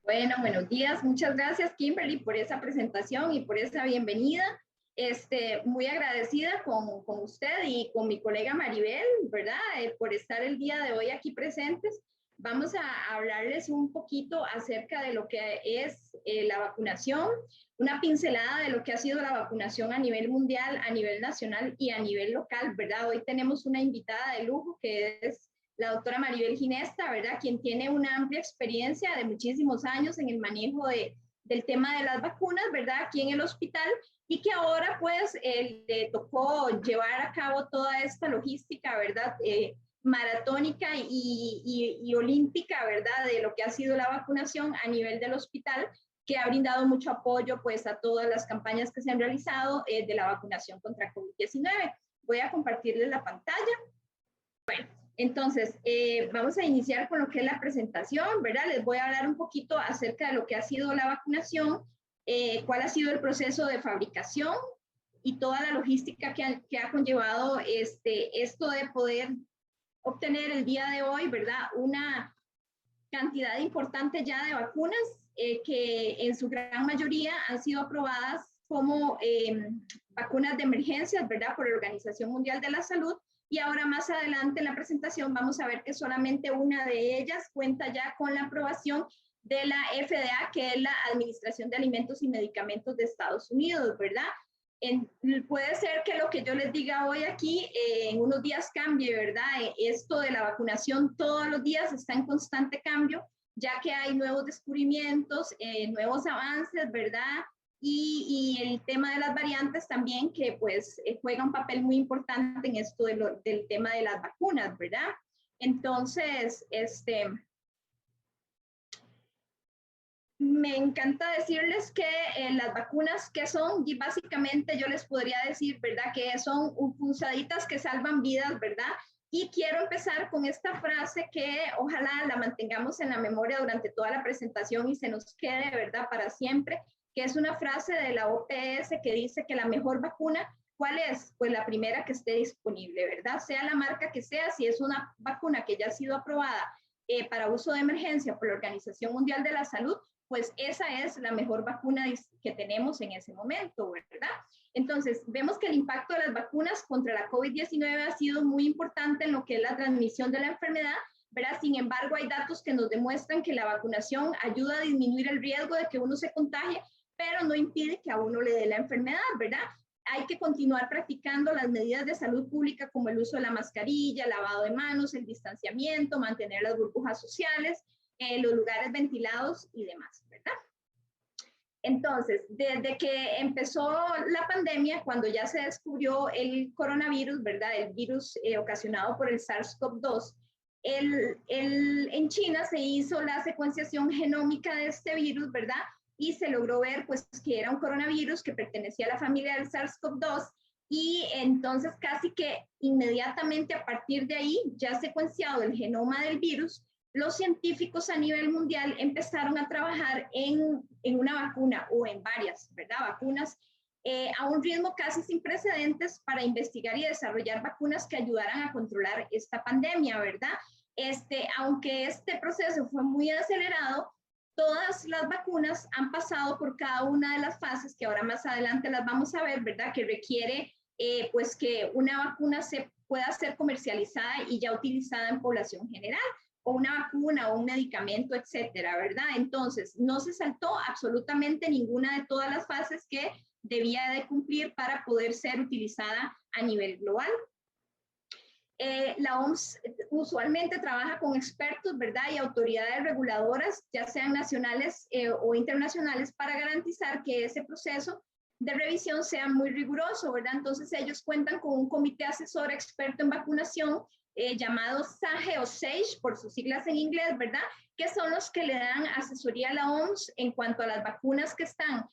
Bueno, buenos días. Muchas gracias, Kimberly, por esa presentación y por esa bienvenida. Muy agradecida con usted y con mi colega Maribel, ¿verdad? Por estar el día de hoy aquí presentes. Vamos a hablarles un poquito acerca de lo que es la vacunación, una pincelada de lo que ha sido la vacunación a nivel mundial, a nivel nacional y a nivel local, ¿verdad? Hoy tenemos una invitada de lujo que es la doctora Maribel Ginesta, ¿verdad? Quien tiene una amplia experiencia de muchísimos años en el manejo del tema de las vacunas, ¿verdad? Aquí en el hospital y que ahora pues le tocó llevar a cabo toda esta logística, ¿verdad? Maratónica y olímpica, ¿verdad? De lo que ha sido la vacunación a nivel del hospital, que ha brindado mucho apoyo pues a todas las campañas que se han realizado de la vacunación contra COVID-19. Voy a compartirles la pantalla. Bueno, entonces, vamos a iniciar con lo que es la presentación, ¿verdad? Les voy a hablar un poquito acerca de lo que ha sido la vacunación, cuál ha sido el proceso de fabricación y toda la logística que ha conllevado esto de poder obtener el día de hoy, ¿verdad? Una cantidad importante ya de vacunas que en su gran mayoría han sido aprobadas como vacunas de emergencias, ¿verdad? Por la Organización Mundial de la Salud. Y ahora más adelante en la presentación vamos a ver que solamente una de ellas cuenta ya con la aprobación de la FDA, que es la Administración de Alimentos y Medicamentos de Estados Unidos, ¿verdad? Puede ser que lo que yo les diga hoy aquí en unos días cambie, ¿verdad? Esto de la vacunación todos los días está en constante cambio, ya que hay nuevos descubrimientos, nuevos avances, ¿verdad? Y el tema de las variantes también, que pues juega un papel muy importante en esto del tema de las vacunas, ¿verdad? Entonces, me encanta decirles que las vacunas que son, y básicamente yo les podría decir, ¿verdad? Que son pulsaditas que salvan vidas, ¿verdad? Y quiero empezar con esta frase que ojalá la mantengamos en la memoria durante toda la presentación y se nos quede, ¿verdad? Para siempre, que es una frase de la OPS que dice que la mejor vacuna, ¿cuál es? Pues la primera que esté disponible, ¿verdad? Sea la marca que sea, si es una vacuna que ya ha sido aprobada para uso de emergencia por la Organización Mundial de la Salud, pues esa es la mejor vacuna que tenemos en ese momento, ¿verdad? Entonces, vemos que el impacto de las vacunas contra la COVID-19 ha sido muy importante en lo que es la transmisión de la enfermedad, ¿verdad? Sin embargo, hay datos que nos demuestran que la vacunación ayuda a disminuir el riesgo de que uno se contagie, pero no impide que a uno le dé la enfermedad, ¿verdad? Hay que continuar practicando las medidas de salud pública como el uso de la mascarilla, lavado de manos, el distanciamiento, mantener las burbujas sociales, los lugares ventilados y demás, ¿verdad? Entonces, desde que empezó la pandemia, cuando ya se descubrió el coronavirus, ¿verdad? El virus ocasionado por el SARS-CoV-2, en China se hizo la secuenciación genómica de este virus, ¿verdad? Y se logró ver, pues, que era un coronavirus que pertenecía a la familia del SARS-CoV-2 y entonces casi que inmediatamente a partir de ahí, ya secuenciado el genoma del virus, los científicos a nivel mundial empezaron a trabajar en una vacuna o en varias, ¿verdad? Vacunas a un ritmo casi sin precedentes para investigar y desarrollar vacunas que ayudaran a controlar esta pandemia, ¿verdad? Aunque este proceso fue muy acelerado, todas las vacunas han pasado por cada una de las fases que ahora más adelante las vamos a ver, ¿verdad? Que requiere pues que una vacuna se pueda ser comercializada y ya utilizada en población general, o una vacuna o un medicamento, etcétera, ¿verdad? Entonces, no se saltó absolutamente ninguna de todas las fases que debía de cumplir para poder ser utilizada a nivel global. La OMS usualmente trabaja con expertos, ¿verdad? Y autoridades reguladoras, ya sean nacionales o internacionales, para garantizar que ese proceso de revisión sea muy riguroso, ¿verdad? Entonces ellos cuentan con un comité asesor experto en vacunación llamado SAGE o SAGE por sus siglas en inglés, ¿verdad? Que son los que le dan asesoría a la OMS en cuanto a las vacunas que están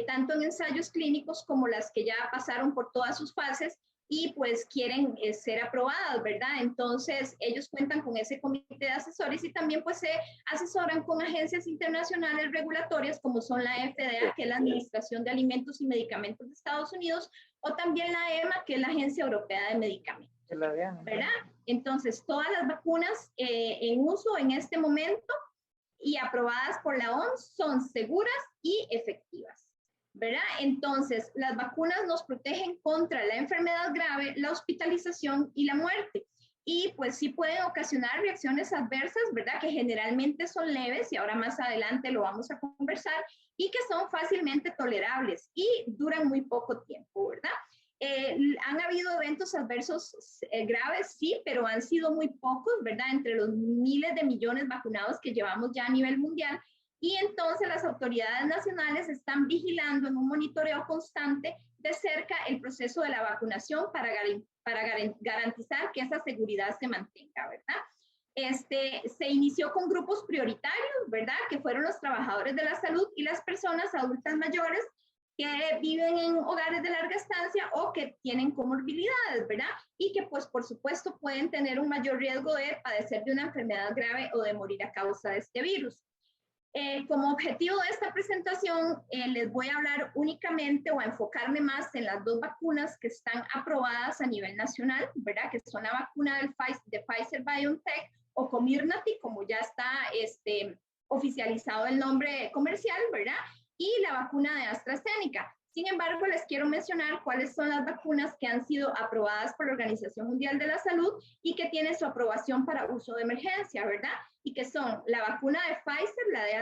tanto en ensayos clínicos como las que ya pasaron por todas sus fases y pues quieren ser aprobadas, ¿verdad? Entonces ellos cuentan con ese comité de asesores y también pues se asesoran con agencias internacionales regulatorias como son la FDA, que es la Administración de Alimentos y Medicamentos de Estados Unidos, o también la EMA, que es la Agencia Europea de Medicamentos, ¿verdad? Entonces todas las vacunas en uso en este momento y aprobadas por la OMS son seguras y efectivas, ¿verdad? Entonces, las vacunas nos protegen contra la enfermedad grave, la hospitalización y la muerte. Y pues sí pueden ocasionar reacciones adversas, ¿verdad? Que generalmente son leves y ahora más adelante lo vamos a conversar y que son fácilmente tolerables y duran muy poco tiempo, ¿verdad? Han habido eventos adversos graves, sí, pero han sido muy pocos, ¿verdad? Entre los miles de millones vacunados que llevamos ya a nivel mundial. Y entonces las autoridades nacionales están vigilando en un monitoreo constante de cerca el proceso de la vacunación para garantizar que esa seguridad se mantenga, ¿verdad? Se inició con grupos prioritarios, ¿verdad? Que fueron los trabajadores de la salud y las personas adultas mayores que viven en hogares de larga estancia o que tienen comorbilidades, ¿verdad? Y que pues por supuesto pueden tener un mayor riesgo de padecer de una enfermedad grave o de morir a causa de este virus. Como objetivo de esta presentación, les voy a hablar únicamente o a enfocarme más en las dos vacunas que están aprobadas a nivel nacional, ¿verdad? Que son la vacuna de Pfizer-BioNTech o Comirnaty, como ya está oficializado el nombre comercial, ¿verdad? Y la vacuna de AstraZeneca. Sin embargo, les quiero mencionar cuáles son las vacunas que han sido aprobadas por la Organización Mundial de la Salud y que tienen su aprobación para uso de emergencia, ¿verdad? Y que son la vacuna de Pfizer, la de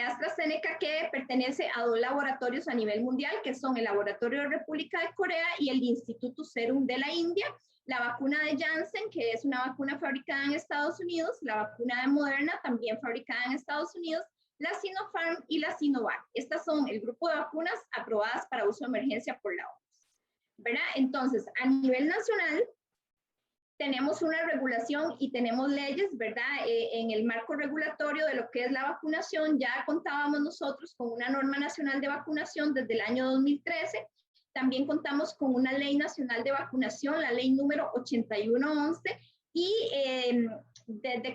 AstraZeneca que pertenece a dos laboratorios a nivel mundial, que son el Laboratorio de República de Corea y el Instituto Serum de la India, la vacuna de Janssen, que es una vacuna fabricada en Estados Unidos, la vacuna de Moderna, también fabricada en Estados Unidos, la Sinopharm y la Sinovac. Estas son el grupo de vacunas aprobadas para uso de emergencia por la OMS, ¿verdad? Entonces, a nivel nacional, tenemos una regulación y tenemos leyes, ¿verdad? En el marco regulatorio de lo que es la vacunación, ya contábamos nosotros con una norma nacional de vacunación desde el año 2013. También contamos con una ley nacional de vacunación, la ley número 8111, y desde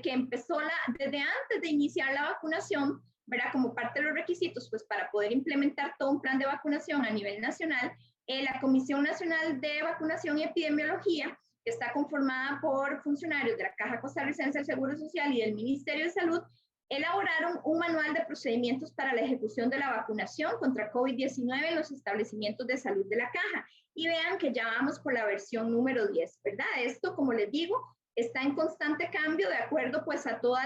antes de iniciar la vacunación, ¿verdad? Como parte de los requisitos, pues para poder implementar todo un plan de vacunación a nivel nacional, la Comisión Nacional de Vacunación y Epidemiología, que está conformada por funcionarios de la Caja Costarricense del Seguro Social y del Ministerio de Salud, elaboraron un manual de procedimientos para la ejecución de la vacunación contra COVID-19 en los establecimientos de salud de la Caja. Y vean que ya vamos por la versión número 10, ¿verdad? Esto, como les digo, está en constante cambio de acuerdo pues a todos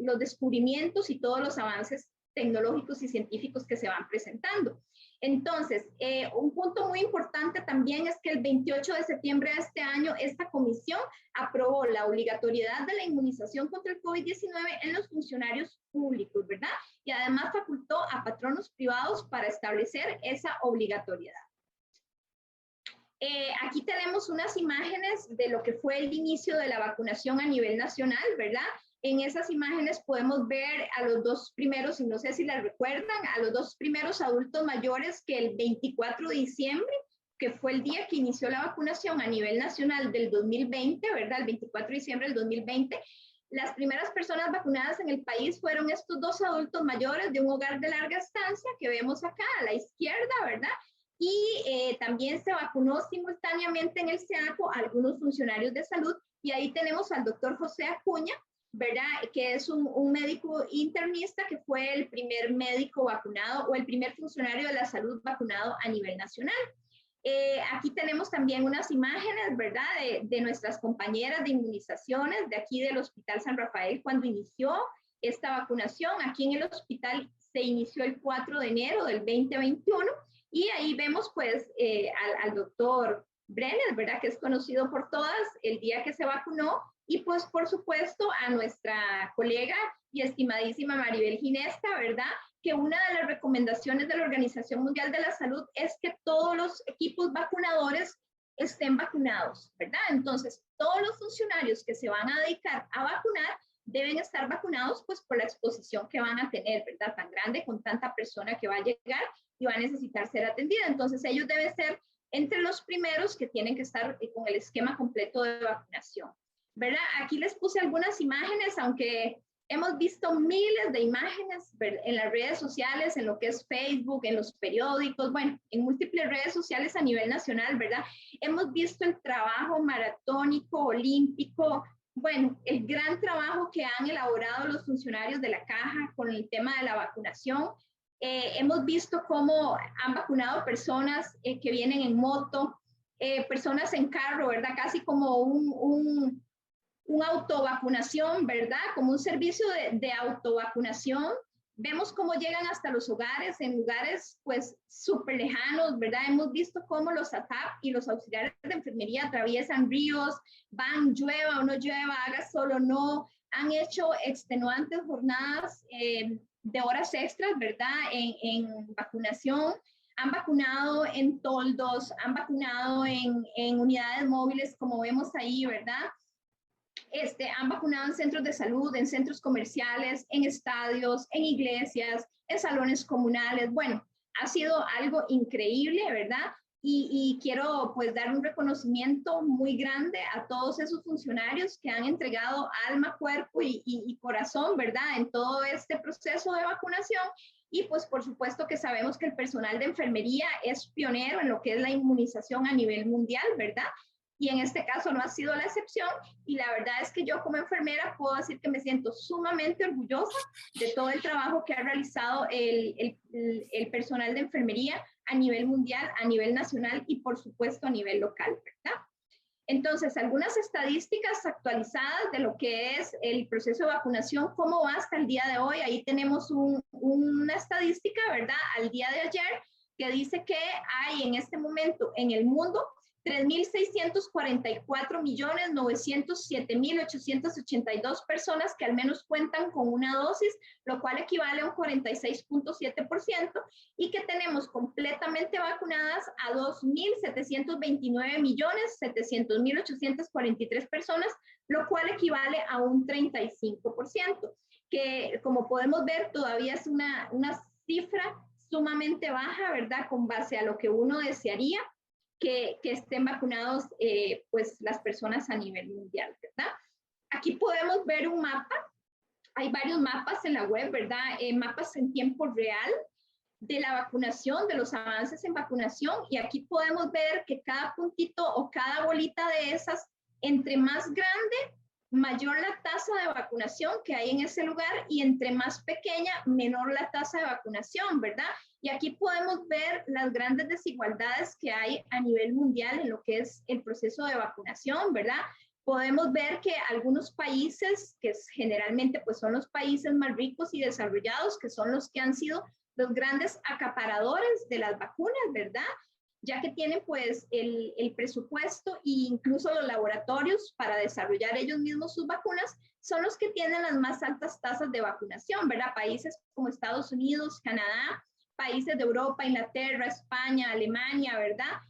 los descubrimientos y todos los avances tecnológicos y científicos que se van presentando. Entonces, un punto muy importante también es que el 28 de septiembre de este año, esta comisión aprobó la obligatoriedad de la inmunización contra el COVID-19 en los funcionarios públicos, ¿verdad? Y además facultó a patronos privados para establecer esa obligatoriedad. Aquí tenemos unas imágenes de lo que fue el inicio de la vacunación a nivel nacional, ¿verdad? En esas imágenes podemos ver a los dos primeros, y no sé si las recuerdan, a los dos primeros adultos mayores que el 24 de diciembre, que fue el día que inició la vacunación a nivel nacional del 2020, ¿verdad? El 24 de diciembre del 2020. Las primeras personas vacunadas en el país fueron estos dos adultos mayores de un hogar de larga estancia que vemos acá a la izquierda, ¿verdad? Y también se vacunó simultáneamente en el SEACO a algunos funcionarios de salud, y ahí tenemos al doctor José Acuña, ¿verdad? Que es un médico internista que fue el primer médico vacunado o el primer funcionario de la salud vacunado a nivel nacional. Aquí tenemos también unas imágenes, ¿verdad? De nuestras compañeras de inmunizaciones de aquí del Hospital San Rafael cuando inició esta vacunación. Aquí en el hospital se inició el 4 de enero del 2021. Y ahí vemos pues al doctor Brenner, ¿verdad? Que es conocido por todas, el día que se vacunó. Y pues por supuesto a nuestra colega y estimadísima Maribel Ginesta, ¿verdad? Que una de las recomendaciones de la Organización Mundial de la Salud es que todos los equipos vacunadores estén vacunados, ¿verdad? Entonces todos los funcionarios que se van a dedicar a vacunar deben estar vacunados pues por la exposición que van a tener, ¿verdad? Tan grande con tanta persona que va a llegar y va a necesitar ser atendida. Entonces ellos deben ser entre los primeros que tienen que estar con el esquema completo de vacunación, ¿verdad? Aquí les puse algunas imágenes, aunque hemos visto miles de imágenes en las redes sociales, en lo que es Facebook, en los periódicos, bueno, en múltiples redes sociales a nivel nacional, ¿verdad? Hemos visto el trabajo maratónico, olímpico, Bueno, el gran trabajo que han elaborado los funcionarios de la caja con el tema de la vacunación. Hemos visto cómo han vacunado personas que vienen en moto, personas en carro, ¿verdad? Casi como un autovacunación, ¿verdad? Como un servicio de autovacunación. Vemos cómo llegan hasta los hogares, en lugares pues súper lejanos, ¿verdad? Hemos visto cómo los ATAP y los auxiliares de enfermería atraviesan ríos, van, llueva o no llueva, haga sol o no, han hecho extenuantes jornadas de horas extras, ¿verdad? En vacunación. Han vacunado en toldos, han vacunado en unidades móviles, como vemos ahí, ¿verdad? Han vacunado en centros de salud, en centros comerciales, en estadios, en iglesias, en salones comunales. Bueno, ha sido algo increíble, ¿verdad? Y quiero pues dar un reconocimiento muy grande a todos esos funcionarios que han entregado alma, cuerpo y corazón, ¿verdad? En todo este proceso de vacunación. Y pues por supuesto que sabemos que el personal de enfermería es pionero en lo que es la inmunización a nivel mundial, ¿verdad? Y en este caso no ha sido la excepción, y la verdad es que yo como enfermera puedo decir que me siento sumamente orgullosa de todo el trabajo que ha realizado el personal de enfermería a nivel mundial, a nivel nacional y por supuesto a nivel local, ¿verdad? Entonces, algunas estadísticas actualizadas de lo que es el proceso de vacunación, cómo va hasta el día de hoy. Ahí tenemos una estadística, ¿verdad? Al día de ayer, que dice que hay en este momento en el mundo 3.644.907.882 personas que al menos cuentan con una dosis, lo cual equivale a un 46.7%, y que tenemos completamente vacunadas a 2.729.700.843 personas, lo cual equivale a un 35%, que como podemos ver todavía es una cifra sumamente baja, ¿verdad? Con base a lo que uno desearía que estén vacunados pues las personas a nivel mundial, ¿verdad? Aquí podemos ver un mapa, hay varios mapas en la web, ¿verdad? Mapas en tiempo real de la vacunación, de los avances en vacunación, y aquí podemos ver que cada puntito o cada bolita de esas, entre más grande, mayor la tasa de vacunación que hay en ese lugar, y entre más pequeña, menor la tasa de vacunación, ¿verdad? Y aquí podemos ver las grandes desigualdades que hay a nivel mundial en lo que es el proceso de vacunación, ¿verdad? Podemos ver que algunos países, que generalmente pues son los países más ricos y desarrollados, que son los que han sido los grandes acaparadores de las vacunas, ¿verdad? Ya que tienen pues el presupuesto e incluso los laboratorios para desarrollar ellos mismos sus vacunas, son los que tienen las más altas tasas de vacunación, ¿verdad? Países como Estados Unidos, Canadá, países de Europa, Inglaterra, España, Alemania, ¿verdad?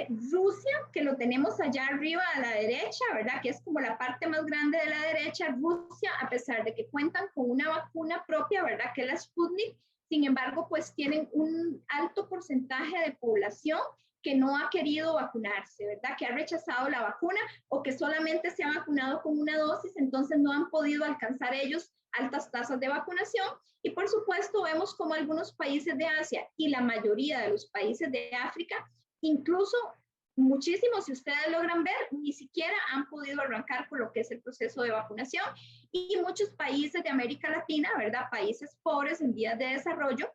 Rusia, que lo tenemos allá arriba a la derecha, ¿verdad? Que es como la parte más grande de la derecha. Rusia, a pesar de que cuentan con una vacuna propia, ¿verdad? Que es la Sputnik, sin embargo, pues tienen un alto porcentaje de población que no ha querido vacunarse, ¿verdad? Que ha rechazado la vacuna o que solamente se ha vacunado con una dosis, entonces no han podido alcanzar ellos altas tasas de vacunación. Y por supuesto vemos como algunos países de Asia y la mayoría de los países de África, incluso muchísimos, si ustedes logran ver, ni siquiera han podido arrancar por lo que es el proceso de vacunación, y muchos países de América Latina, ¿verdad? Países pobres en vías de desarrollo,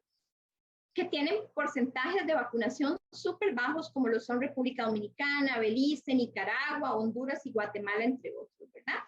que tienen porcentajes de vacunación súper bajos, como lo son República Dominicana, Belice, Nicaragua, Honduras y Guatemala, entre otros, ¿verdad?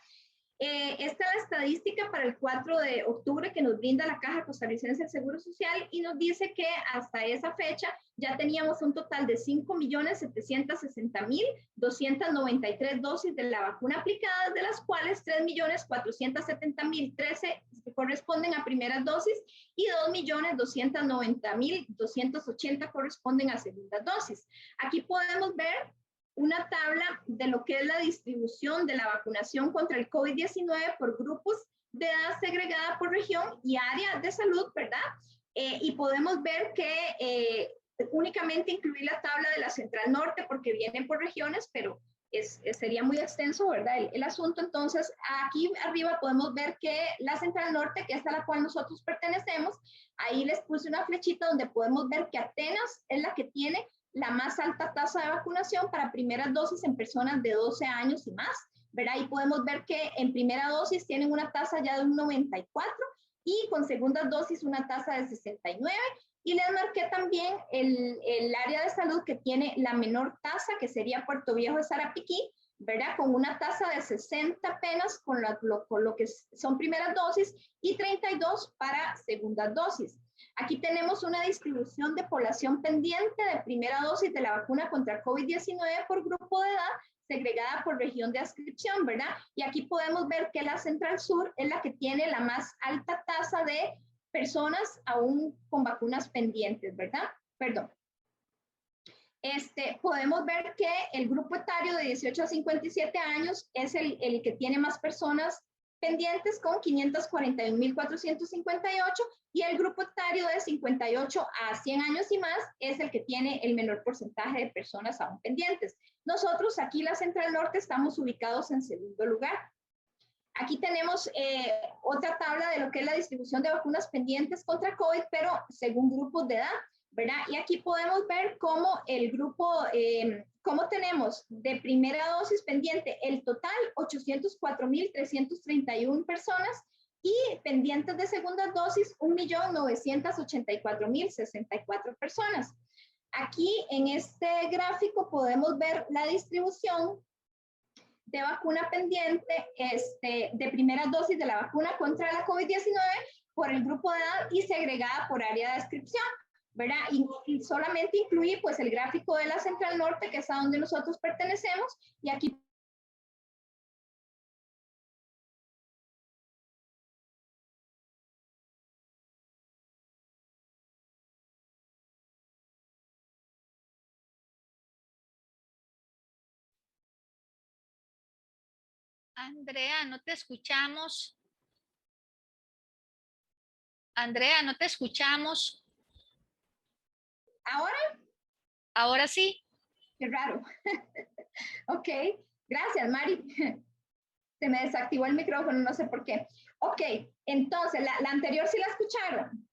Esta es la estadística para el 4 de octubre que nos brinda la Caja Costarricense del Seguro Social, y nos dice que hasta esa fecha ya teníamos un total de 5.760.293 dosis de la vacuna aplicadas, de las cuales 3.470.013 corresponden a primeras dosis y 2.290.280 corresponden a segundas dosis. Aquí podemos ver una tabla de lo que es la distribución de la vacunación contra el COVID-19 por grupos de edad segregada por región y área de salud, ¿verdad? Y podemos ver que únicamente incluí la tabla de la Central Norte porque vienen por regiones, pero sería muy extenso, ¿verdad? El asunto. Entonces, aquí arriba podemos ver que la Central Norte, que es a la cual nosotros pertenecemos, ahí les puse una flechita donde podemos ver que Atenas es la que tiene la más alta tasa de vacunación para primeras dosis en personas de 12 años y más, ¿verdad? Y podemos ver que en primera dosis tienen una tasa ya de un 94 y con segunda dosis una tasa de 69. Y les marqué también el área de salud que tiene la menor tasa, que sería Puerto Viejo de Sarapiquí, ¿verdad? Con una tasa de 60 apenas con lo que son primeras dosis y 32 para segundas dosis. Aquí tenemos una distribución de población pendiente de primera dosis de la vacuna contra COVID-19 por grupo de edad, segregada por región de adscripción, ¿verdad? Y aquí podemos ver que la Central Sur es la que tiene la más alta tasa de personas aún con vacunas pendientes, ¿verdad? Perdón. Podemos ver que el grupo etario de 18 a 57 años es el que tiene más personas pendientes con 541.458 y el grupo etario de 58 a 100 años y más es el que tiene el menor porcentaje de personas aún pendientes. Nosotros aquí la Central Norte estamos ubicados en segundo lugar. Aquí tenemos otra tabla de lo que es la distribución de vacunas pendientes contra COVID, pero según grupos de edad, ¿verdad? Y aquí podemos ver cómo el grupo, cómo tenemos de primera dosis pendiente el total 804.331 personas y pendientes de segunda dosis 1.984.064 personas. Aquí en este gráfico podemos ver la distribución de vacuna pendiente de primera dosis de la vacuna contra la COVID-19 por el grupo de edad y segregada por área de adscripción, ¿verdad? Y solamente incluí pues el gráfico de la Central Norte, que es a donde nosotros pertenecemos, y aquí Andrea, no te escuchamos. Andrea, no te escuchamos. ¿Ahora? Ahora sí. Qué raro. Ok, gracias, Mari. Se me desactivó el micrófono, no sé por qué. Ok, entonces, la anterior sí la escucharon.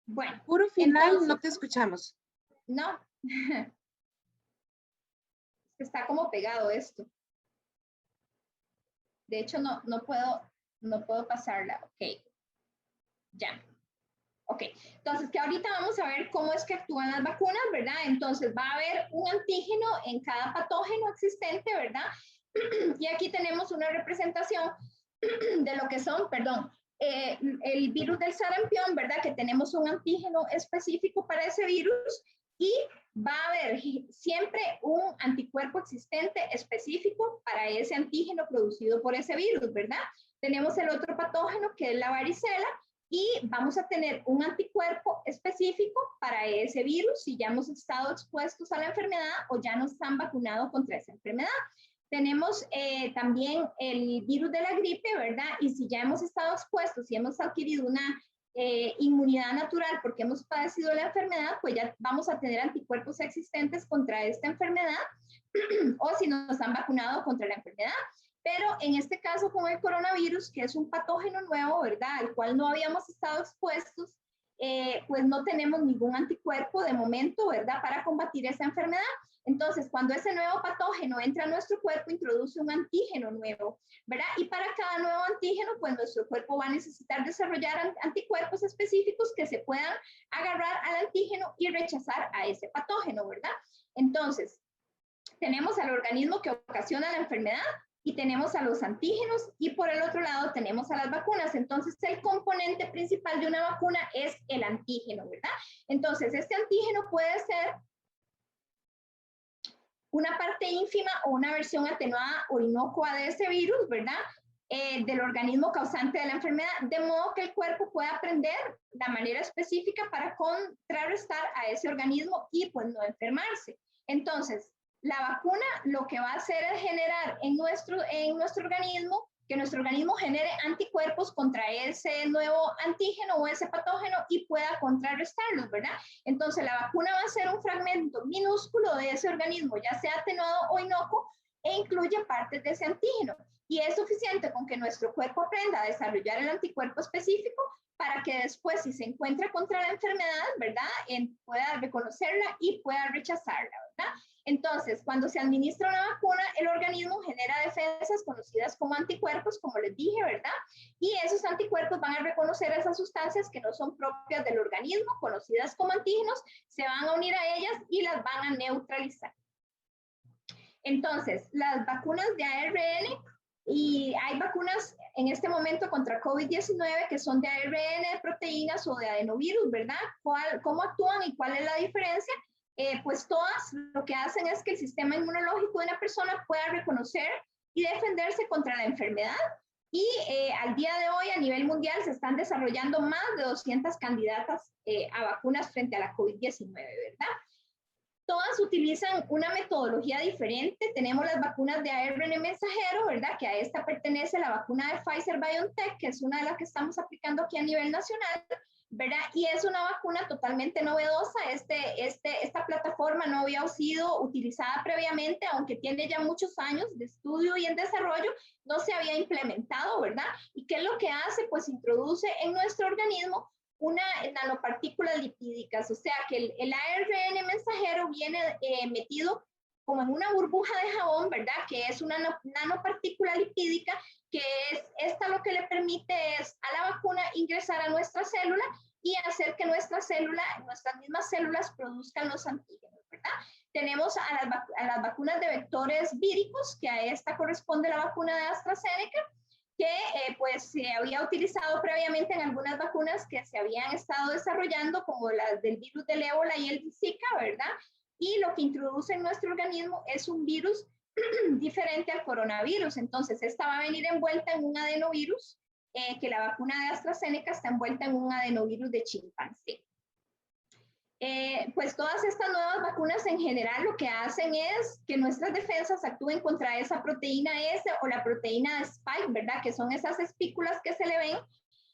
Bueno. Puro final, entonces, no te escuchamos. No. Está como pegado esto. De hecho, no puedo pasarla. Ok. Ya. Ok. Entonces, que ahorita vamos a ver cómo es que actúan las vacunas, ¿verdad? Entonces, va a haber un antígeno en cada patógeno existente, ¿verdad? Y aquí tenemos una representación de lo que son, perdón, el virus del sarampión, ¿verdad? Que tenemos un antígeno específico para ese virus y va a haber siempre un anticuerpo existente específico para ese antígeno producido por ese virus, ¿verdad? Tenemos el otro patógeno que es la varicela y vamos a tener un anticuerpo específico para ese virus si ya hemos estado expuestos a la enfermedad o ya nos han vacunado contra esa enfermedad. Tenemos también el virus de la gripe, ¿verdad? Y si ya hemos estado expuestos, si hemos adquirido una inmunidad natural porque hemos padecido la enfermedad, pues ya vamos a tener anticuerpos existentes contra esta enfermedad o si nos han vacunado contra la enfermedad. Pero en este caso con el coronavirus, que es un patógeno nuevo, ¿verdad? Al cual no habíamos estado expuestos, pues no tenemos ningún anticuerpo de momento, ¿verdad? Para combatir esa enfermedad. Entonces, cuando ese nuevo patógeno entra a nuestro cuerpo, introduce un antígeno nuevo, ¿verdad? Y para cada nuevo antígeno, pues nuestro cuerpo va a necesitar desarrollar anticuerpos específicos que se puedan agarrar al antígeno y rechazar a ese patógeno, ¿verdad? Entonces, tenemos al organismo que ocasiona la enfermedad y tenemos a los antígenos y por el otro lado tenemos a las vacunas. Entonces, el componente principal de una vacuna es el antígeno, ¿verdad? Entonces, este antígeno puede ser una parte ínfima o una versión atenuada o inocua de ese virus, ¿verdad? Del organismo causante de la enfermedad, de modo que el cuerpo pueda aprender la manera específica para contrarrestar a ese organismo y pues no enfermarse. Entonces, la vacuna lo que va a hacer es generar en nuestro organismo, que nuestro organismo genere anticuerpos contra ese nuevo antígeno o ese patógeno y pueda contrarrestarlos, ¿verdad? Entonces, la vacuna va a ser un fragmento minúsculo de ese organismo, ya sea atenuado o inocuo, e incluye partes de ese antígeno. Y es suficiente con que nuestro cuerpo aprenda a desarrollar el anticuerpo específico para que después, si se encuentra contra la enfermedad, ¿verdad? Pueda reconocerla y pueda rechazarla, ¿verdad? Entonces, cuando se administra una vacuna, el organismo genera defensas conocidas como anticuerpos, como les dije, ¿verdad? Y esos anticuerpos van a reconocer esas sustancias que no son propias del organismo, conocidas como antígenos, se van a unir a ellas y las van a neutralizar. Entonces, las vacunas de ARN, y hay vacunas en este momento contra COVID-19 que son de ARN, de proteínas o de adenovirus, ¿verdad? ¿Cómo actúan y cuál es la diferencia? Pues todas lo que hacen es que el sistema inmunológico de una persona pueda reconocer y defenderse contra la enfermedad. Y al día de hoy a nivel mundial se están desarrollando más de 200 candidatas a vacunas frente a la COVID-19, ¿verdad? Todas utilizan una metodología diferente. Tenemos las vacunas de ARN mensajero, ¿verdad? Que a esta pertenece la vacuna de Pfizer-BioNTech, que es una de las que estamos aplicando aquí a nivel nacional, ¿verdad? Y es una vacuna totalmente novedosa. Esta plataforma no había sido utilizada previamente, aunque tiene ya muchos años de estudio y en desarrollo, no se había implementado, ¿verdad? ¿Y qué es lo que hace? Pues introduce en nuestro organismo una nanopartículas lipídicas, o sea que el ARN mensajero viene metido como en una burbuja de jabón, ¿verdad? Que es una nanopartícula lipídica, que es esta lo que le permite es a la vacuna ingresar a nuestra célula y hacer que nuestras mismas células produzcan los antígenos, ¿verdad? Tenemos a las vacunas de vectores víricos, que a esta corresponde la vacuna de AstraZeneca, que pues se había utilizado previamente en algunas vacunas que se habían estado desarrollando, como las del virus del ébola y el Zika, ¿verdad? Y lo que introduce en nuestro organismo es un virus diferente al coronavirus. Entonces, esta va a venir envuelta en un adenovirus, que la vacuna de AstraZeneca está envuelta en un adenovirus de chimpancé. Pues todas estas nuevas vacunas en general lo que hacen es que nuestras defensas actúen contra esa proteína S o la proteína de Spike, ¿verdad? Que son esas espículas que se le ven,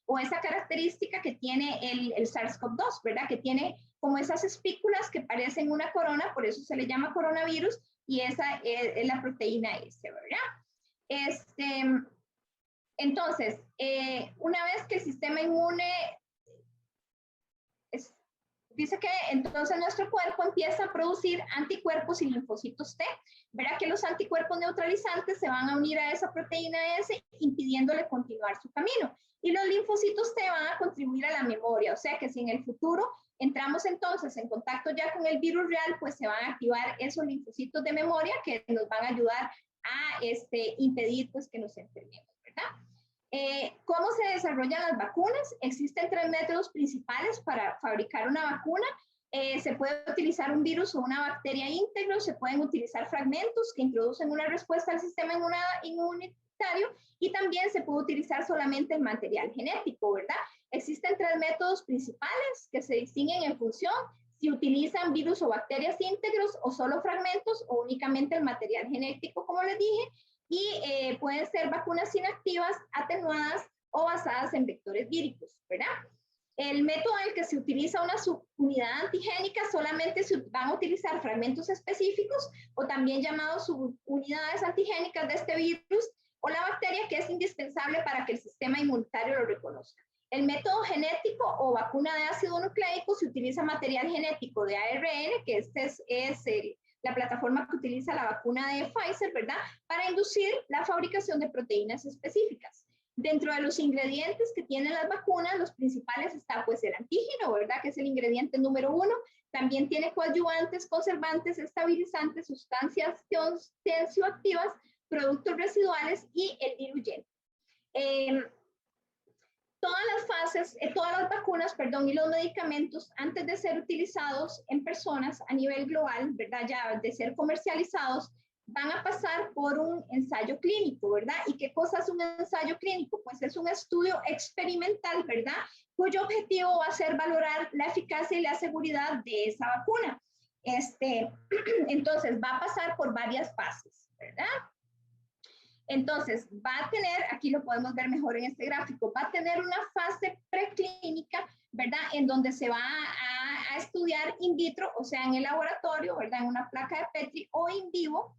o esa característica que tiene el SARS-CoV-2, ¿verdad? Que tiene como esas espículas que parecen una corona, por eso se le llama coronavirus, y esa es la proteína S, ¿verdad? Entonces, una vez que el sistema inmune dice que entonces nuestro cuerpo empieza a producir anticuerpos y linfocitos T, verá que los anticuerpos neutralizantes se van a unir a esa proteína S, impidiéndole continuar su camino. Y los linfocitos T van a contribuir a la memoria, o sea que si en el futuro entramos entonces en contacto ya con el virus real, pues se van a activar esos linfocitos de memoria que nos van a ayudar a impedir pues que nos enfermemos, ¿verdad? ¿Cómo se desarrollan las vacunas? Existen 3 métodos principales para fabricar una vacuna. Se puede utilizar un virus o una bacteria íntegro, se pueden utilizar fragmentos que introducen una respuesta al sistema inmunitario y también se puede utilizar solamente el material genético, ¿verdad? Existen 3 métodos principales que se distinguen en función si utilizan virus o bacterias íntegros o solo fragmentos o únicamente el material genético, como les dije. Y pueden ser vacunas inactivas, atenuadas o basadas en vectores víricos, ¿verdad? El método en el que se utiliza una subunidad antigénica solamente se van a utilizar fragmentos específicos o también llamados subunidades antigénicas de este virus o la bacteria, que es indispensable para que el sistema inmunitario lo reconozca. El método genético o vacuna de ácido nucleico se utiliza material genético de ARN, que es la plataforma que utiliza la vacuna de Pfizer, ¿verdad? Para inducir la fabricación de proteínas específicas. Dentro de los ingredientes que tienen las vacunas, los principales está pues el antígeno, ¿verdad? Que es el ingrediente número 1. También tiene coadyuvantes, conservantes, estabilizantes, sustancias tensioactivas, productos residuales y el diluyente. Todas las vacunas, y los medicamentos, antes de ser utilizados en personas a nivel global, ¿verdad? Ya de ser comercializados, van a pasar por un ensayo clínico, ¿verdad? ¿Y qué cosa es un ensayo clínico? Pues es un estudio experimental, ¿verdad? Cuyo objetivo va a ser valorar la eficacia y la seguridad de esa vacuna. Entonces, va a pasar por varias fases, ¿verdad? Entonces, va a tener, aquí lo podemos ver mejor en este gráfico, va a tener una fase preclínica, ¿verdad? En donde se va a estudiar in vitro, o sea, en el laboratorio, ¿verdad? En una placa de Petri o in vivo.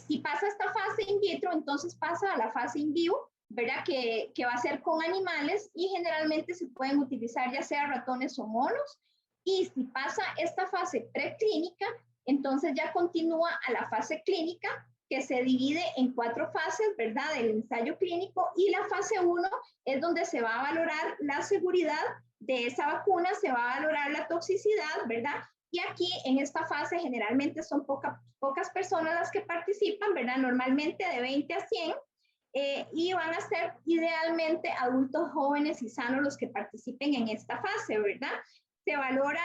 Si pasa esta fase in vitro, entonces pasa a la fase in vivo, ¿verdad? Que va a ser con animales y generalmente se pueden utilizar ya sea ratones o monos. Y si pasa esta fase preclínica, entonces ya continúa a la fase clínica, que se divide en 4 fases, ¿verdad? Del ensayo clínico, y la fase 1 es donde se va a valorar la seguridad de esa vacuna, se va a valorar la toxicidad, ¿verdad? Y aquí en esta fase generalmente son pocas personas las que participan, ¿verdad? Normalmente de 20 a 100, y van a ser idealmente adultos jóvenes y sanos los que participen en esta fase, ¿verdad? Se valora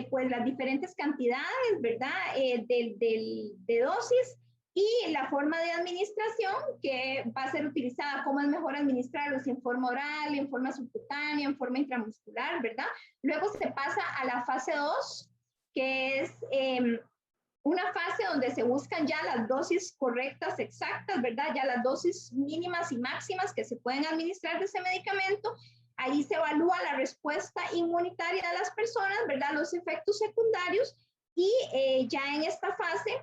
pues las diferentes cantidades, ¿verdad? De dosis y la forma de administración que va a ser utilizada, cómo es mejor administrarlos, si en forma oral, en forma subcutánea, en forma intramuscular, ¿verdad? Luego se pasa a la fase 2, que es una fase donde se buscan ya las dosis correctas, exactas, ¿verdad? Ya las dosis mínimas y máximas que se pueden administrar de ese medicamento. Ahí se evalúa la respuesta inmunitaria de las personas, ¿verdad? Los efectos secundarios y ya en esta fase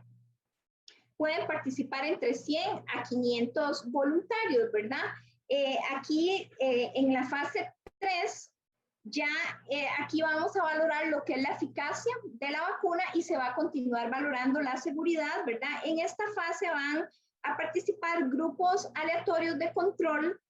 pueden participar entre 100 a 500 voluntarios, ¿verdad? Aquí en la fase 3 ya aquí vamos a valorar lo que es la eficacia de la vacuna y se va a continuar valorando la seguridad, ¿verdad? En esta fase van a participar grupos aleatorios de control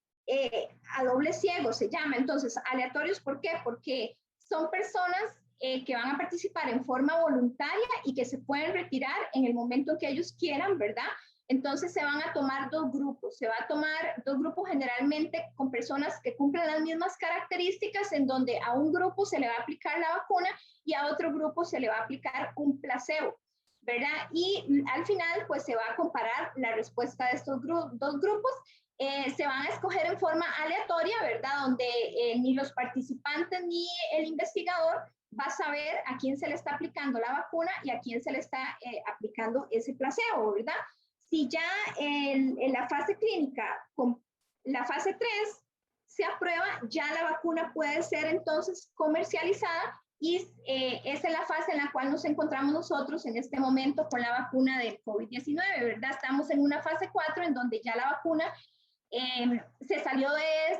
a doble ciego, se llama. Entonces, aleatorios, ¿por qué? Porque son personas que van a participar en forma voluntaria y que se pueden retirar en el momento que ellos quieran, ¿verdad? Entonces se van a tomar 2 grupos, se va a tomar 2 grupos generalmente con personas que cumplen las mismas características, en donde a un grupo se le va a aplicar la vacuna y a otro grupo se le va a aplicar un placebo, ¿verdad? Y al final pues se va a comparar la respuesta de estos 2 grupos. Se van a escoger en forma aleatoria, ¿verdad? Donde ni los participantes ni el investigador va a saber a quién se le está aplicando la vacuna y a quién se le está aplicando ese placebo, ¿verdad? Si ya en la fase clínica, con la fase 3 se aprueba, ya la vacuna puede ser entonces comercializada y esa es la fase en la cual nos encontramos nosotros en este momento con la vacuna del COVID-19, ¿verdad? Estamos en una fase 4 en donde ya la vacuna se salió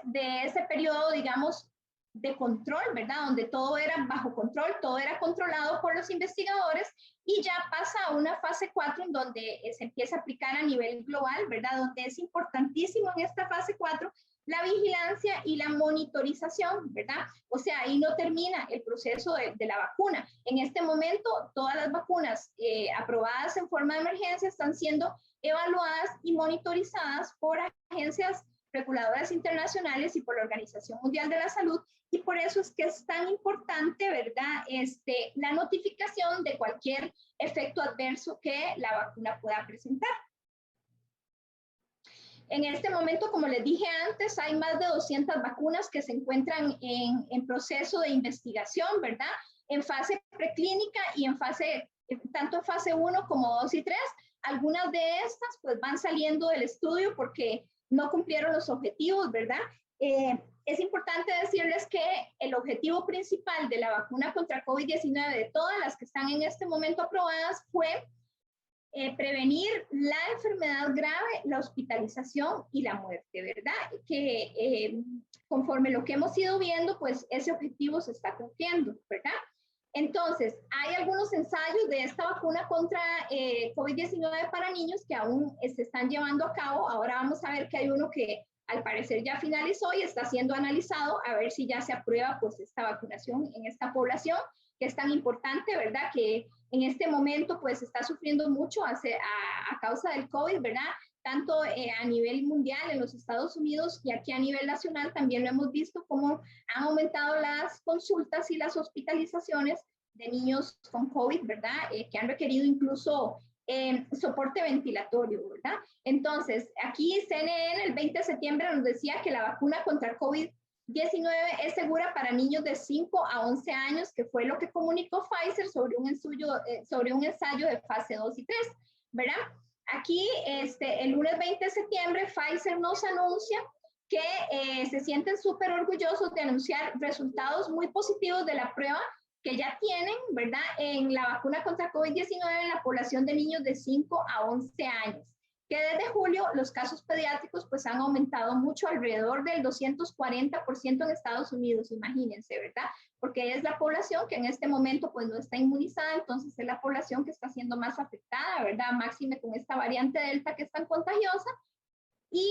de ese periodo, digamos, de control, ¿verdad? Donde todo era bajo control, todo era controlado por los investigadores y ya pasa a una fase 4 en donde se empieza a aplicar a nivel global, ¿verdad? Donde es importantísimo en esta fase 4 la vigilancia y la monitorización, ¿verdad? O sea, ahí no termina el proceso de la vacuna. En este momento, todas las vacunas aprobadas en forma de emergencia están siendo evaluadas y monitorizadas por agencias reguladoras internacionales y por la Organización Mundial de la Salud, y por eso es que es tan importante, ¿verdad? La notificación de cualquier efecto adverso que la vacuna pueda presentar. En este momento, como les dije antes, hay más de 200 vacunas que se encuentran en proceso de investigación, ¿verdad? En fase preclínica y en fase, tanto en fase 1 como 2 y 3. Algunas de estas pues van saliendo del estudio porque no cumplieron los objetivos, ¿verdad? Es importante decirles que el objetivo principal de la vacuna contra COVID-19 de todas las que están en este momento aprobadas fue prevenir la enfermedad grave, la hospitalización y la muerte, ¿verdad? Que conforme lo que hemos ido viendo, pues ese objetivo se está cumpliendo, ¿verdad? Entonces, hay algunos ensayos de esta vacuna contra COVID-19 para niños que aún se están llevando a cabo. Ahora vamos a ver que hay uno que al parecer ya finalizó y está siendo analizado a ver si ya se aprueba pues esta vacunación en esta población que es tan importante, ¿verdad? Que en este momento pues está sufriendo mucho a causa del COVID, ¿verdad? Tanto a nivel mundial en los Estados Unidos y aquí a nivel nacional también lo hemos visto cómo han aumentado las consultas y las hospitalizaciones de niños con COVID, ¿verdad? Que han requerido incluso soporte ventilatorio, ¿verdad? Entonces, aquí CNN el 20 de septiembre nos decía que la vacuna contra el COVID-19 es segura para niños de 5 a 11 años, que fue lo que comunicó Pfizer sobre un ensayo de fase 2 y 3, ¿verdad? Aquí, el lunes 20 de septiembre, Pfizer nos anuncia que se sienten súper orgullosos de anunciar resultados muy positivos de la prueba que ya tienen, ¿verdad? En la vacuna contra COVID-19 en la población de niños de 5 a 11 años, que desde julio los casos pediátricos pues han aumentado mucho, alrededor del 240% en Estados Unidos, imagínense, ¿verdad? Porque es la población que en este momento pues no está inmunizada, entonces es la población que está siendo más afectada, ¿verdad? Máxime con esta variante Delta que es tan contagiosa. Y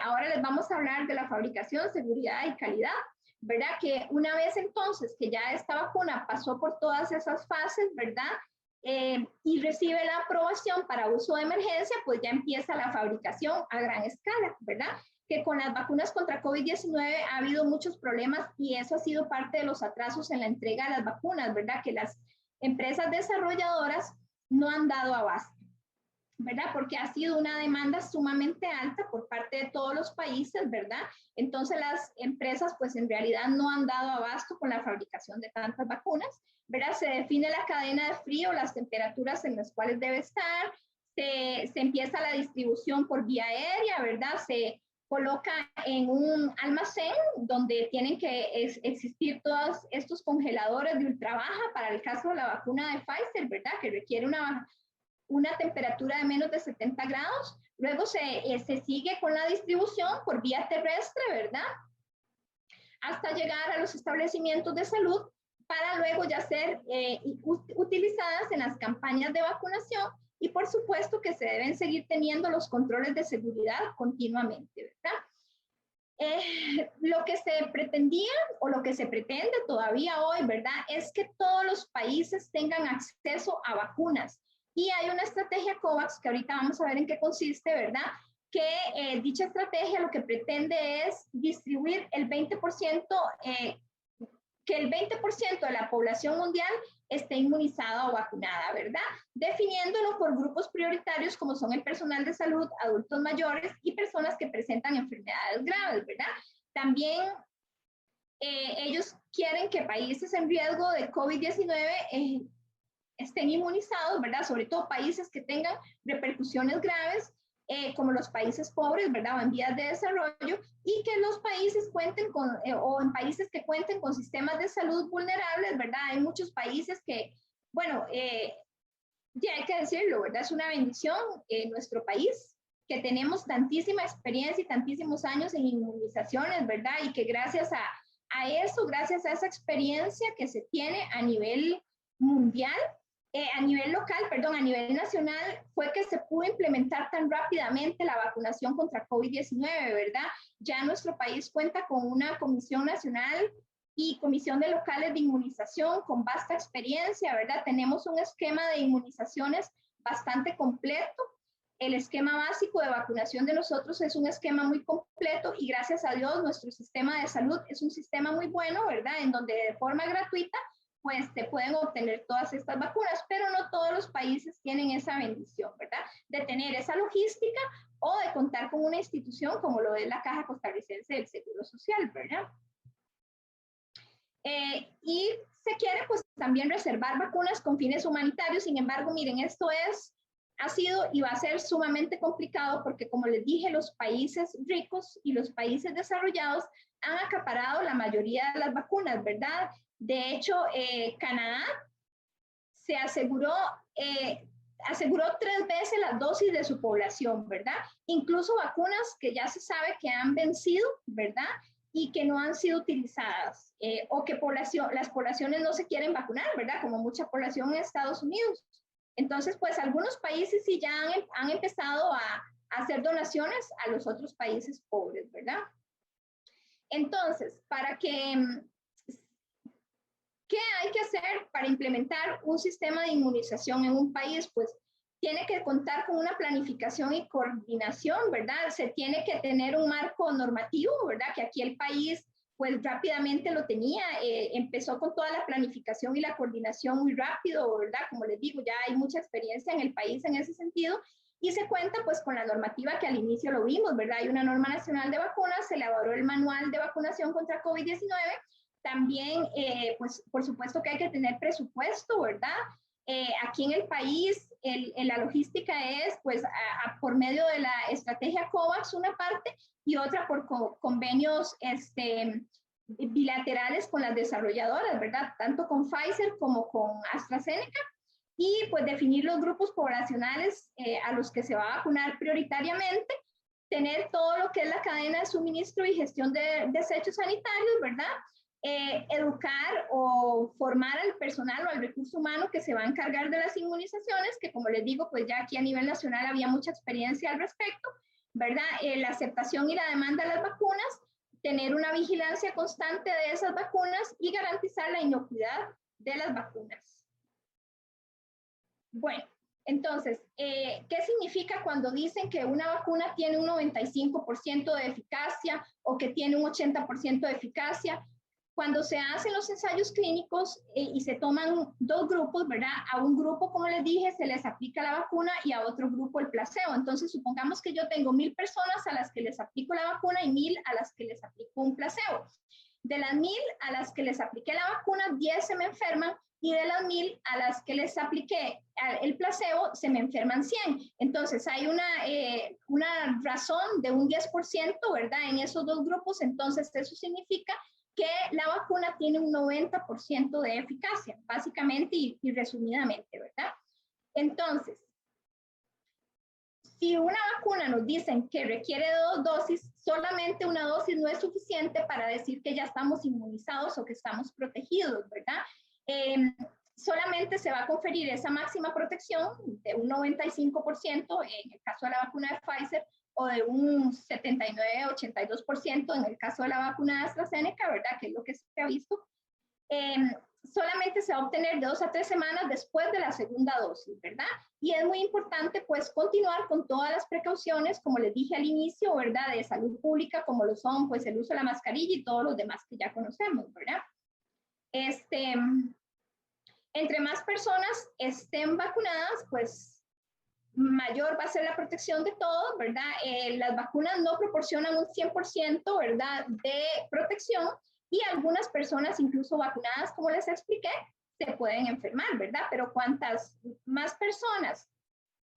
ahora les vamos a hablar de la fabricación, seguridad y calidad, ¿verdad? Que una vez entonces que ya esta vacuna pasó por todas esas fases, ¿verdad? Y recibe la aprobación para uso de emergencia, pues ya empieza la fabricación a gran escala, ¿verdad? Que con las vacunas contra COVID-19 ha habido muchos problemas y eso ha sido parte de los atrasos en la entrega de las vacunas, ¿verdad? Que las empresas desarrolladoras no han dado abasto, ¿verdad? Porque ha sido una demanda sumamente alta por parte de todos los países, ¿verdad? Entonces las empresas pues en realidad no han dado abasto con la fabricación de tantas vacunas, ¿verdad? Se define la cadena de frío, las temperaturas en las cuales debe estar, se empieza la distribución por vía aérea, ¿verdad? Se coloca en un almacén donde tienen que existir todos estos congeladores de ultra baja para el caso de la vacuna de Pfizer, ¿verdad? Que requiere una temperatura de menos de 70 grados. Luego se sigue con la distribución por vía terrestre, ¿verdad? Hasta llegar a los establecimientos de salud para luego ya ser utilizadas en las campañas de vacunación y por supuesto que se deben seguir teniendo los controles de seguridad continuamente, ¿verdad? Lo que se pretendía o lo que se pretende todavía hoy, ¿verdad? Es que todos los países tengan acceso a vacunas. Y hay una estrategia COVAX que ahorita vamos a ver en qué consiste, ¿verdad? Que dicha estrategia lo que pretende es distribuir el 20%, que el 20% de la población mundial esté inmunizada o vacunada, ¿verdad? Definiéndolo por grupos prioritarios como son el personal de salud, adultos mayores y personas que presentan enfermedades graves, ¿verdad? También ellos quieren que países en riesgo de COVID-19 estén inmunizados, ¿verdad? Sobre todo países que tengan repercusiones graves, como los países pobres, ¿verdad? O en vías de desarrollo, y que los países cuenten con, o en países que cuenten con sistemas de salud vulnerables, ¿verdad? Hay muchos países que, bueno, ya hay que decirlo, ¿verdad? Es una bendición en nuestro país que tenemos tantísima experiencia y tantísimos años en inmunizaciones, ¿verdad? Y que gracias a eso, gracias a esa experiencia que se tiene a nivel mundial, a nivel local, perdón, a nivel nacional, fue que se pudo implementar tan rápidamente la vacunación contra COVID-19, ¿verdad? Ya nuestro país cuenta con una comisión nacional y comisión de locales de inmunización con vasta experiencia, ¿verdad? Tenemos un esquema de inmunizaciones bastante completo. El esquema básico de vacunación de nosotros es un esquema muy completo y gracias a Dios nuestro sistema de salud es un sistema muy bueno, ¿verdad? En donde de forma gratuita pues te pueden obtener todas estas vacunas, pero no todos los países tienen esa bendición, ¿verdad? De tener esa logística o de contar con una institución como lo es la Caja Costarricense del Seguro Social, ¿verdad? Y se quiere pues también reservar vacunas con fines humanitarios, sin embargo, miren, esto ha sido y va a ser sumamente complicado porque, como les dije, los países ricos y los países desarrollados han acaparado la mayoría de las vacunas, ¿verdad? De hecho, Canadá se aseguró 3 veces las dosis de su población, ¿verdad? Incluso vacunas que ya se sabe que han vencido, ¿verdad? Y que no han sido utilizadas, o que las poblaciones no se quieren vacunar, ¿verdad? Como mucha población en Estados Unidos. Entonces, pues algunos países sí ya han empezado a hacer donaciones a los otros países pobres, ¿verdad? Entonces, ¿qué hay que hacer para implementar un sistema de inmunización en un país? Pues tiene que contar con una planificación y coordinación, ¿verdad? Se tiene que tener un marco normativo, ¿verdad? Que aquí el país pues rápidamente lo tenía, empezó con toda la planificación y la coordinación muy rápido, ¿verdad? Como les digo, ya hay mucha experiencia en el país en ese sentido y se cuenta pues con la normativa que al inicio lo vimos, ¿verdad? Hay una norma nacional de vacunas, se elaboró el manual de vacunación contra COVID-19, también pues por supuesto que hay que tener presupuesto, ¿verdad? Aquí en el país la logística es pues por medio de la estrategia COVAX una parte y otra por convenios bilaterales con las desarrolladoras, ¿verdad? Tanto con Pfizer como con AstraZeneca. y pues definir los grupos poblacionales a los que se va a vacunar prioritariamente, tener todo lo que es la cadena de suministro y gestión de desechos sanitarios, ¿verdad? Educar o formar al personal o al recurso humano que se va a encargar de las inmunizaciones, que como les digo, pues ya aquí a nivel nacional había mucha experiencia al respecto, ¿verdad? La aceptación y la demanda de las vacunas, tener una vigilancia constante de esas vacunas y garantizar la inocuidad de las vacunas. Bueno, entonces, ¿qué significa cuando dicen que una vacuna tiene un 95% de eficacia o que tiene un 80% de eficacia? Cuando se hacen los ensayos clínicos y se toman dos grupos, ¿verdad? A un grupo, como les dije, se les aplica la vacuna y a otro grupo el placebo. Entonces, supongamos que yo tengo 1000 personas a las que les aplico la vacuna y 1000 a las que les aplico un placebo. De las 1000 a las que les apliqué la vacuna, 10 se me enferman y de las 1000 a las que les apliqué el placebo, se me enferman 100. Entonces, hay una razón de un 10%, ¿verdad? En esos dos grupos, entonces eso significa que la vacuna tiene un 90% de eficacia, básicamente y resumidamente, ¿verdad? Entonces, si una vacuna nos dicen que requiere 2 dosis, solamente una dosis no es suficiente para decir que ya estamos inmunizados o que estamos protegidos, ¿verdad? Solamente se va a conferir esa máxima protección de un 95% en el caso de la vacuna de Pfizer, o de un 79-82% en el caso de la vacuna de AstraZeneca, ¿verdad? Que es lo que se ha visto. Solamente se va a obtener de 2 a 3 semanas después de la segunda dosis, ¿verdad? Y es muy importante, pues, continuar con todas las precauciones, como les dije al inicio, ¿verdad? De salud pública, como lo son, pues, el uso de la mascarilla y todos los demás que ya conocemos, ¿verdad? Entre más personas estén vacunadas, pues, mayor va a ser la protección de todos, ¿verdad? Las vacunas no proporcionan un 100%, ¿verdad?, de protección y algunas personas, incluso vacunadas, como les expliqué, se pueden enfermar, ¿verdad? Pero cuantas más personas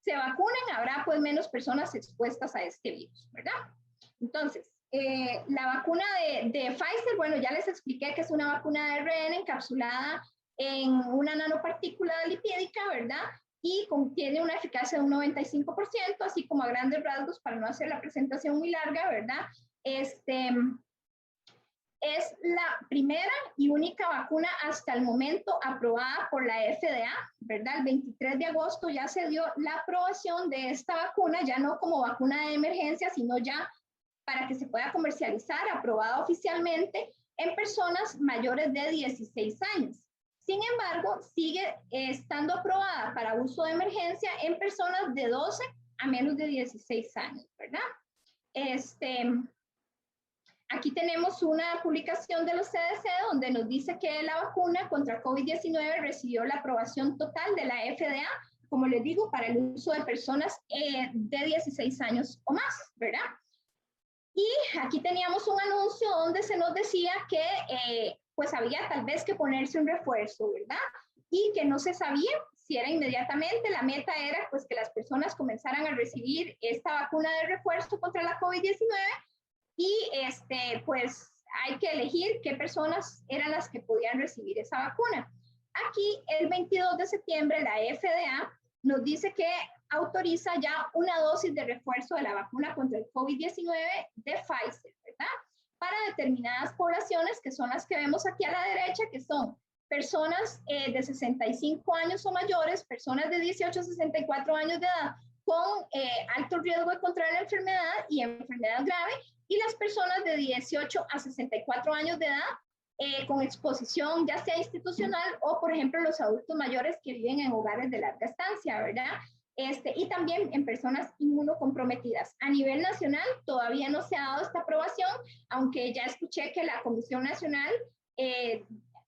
se vacunen, habrá pues menos personas expuestas a este virus, ¿verdad? Entonces, la vacuna de Pfizer, bueno, ya les expliqué que es una vacuna de ARN encapsulada en una nanopartícula lipídica, ¿verdad? Y tiene una eficacia de un 95%, así como a grandes rasgos, para no hacer la presentación muy larga, ¿verdad? Es la primera y única vacuna hasta el momento aprobada por la FDA, ¿verdad? El 23 de agosto ya se dio la aprobación de esta vacuna, ya no como vacuna de emergencia, sino ya para que se pueda comercializar, aprobada oficialmente en personas mayores de 16 años. Sin embargo, sigue estando aprobada para uso de emergencia en personas de 12 a menos de 16 años, ¿verdad? Aquí tenemos una publicación de los CDC donde nos dice que la vacuna contra COVID-19 recibió la aprobación total de la FDA, como les digo, para el uso de personas de 16 años o más, ¿verdad? Y aquí teníamos un anuncio donde se nos decía que pues había tal vez que ponerse un refuerzo, ¿verdad? Y que no se sabía si era inmediatamente. La meta era pues que las personas comenzaran a recibir esta vacuna de refuerzo contra la COVID-19 y pues hay que elegir qué personas eran las que podían recibir esa vacuna. Aquí el 22 de septiembre la FDA nos dice que autoriza ya una dosis de refuerzo de la vacuna contra el COVID-19 de Pfizer, ¿verdad? Para determinadas poblaciones, que son las que vemos aquí a la derecha, que son personas de 65 años o mayores, personas de 18 a 64 años de edad con alto riesgo de contraer la enfermedad y enfermedad grave, y las personas de 18 a 64 años de edad con exposición ya sea institucional o, por ejemplo, los adultos mayores que viven en hogares de larga estancia, ¿verdad? Y también en personas inmunocomprometidas. A nivel nacional todavía no se ha dado esta aprobación, aunque ya escuché que la Comisión Nacional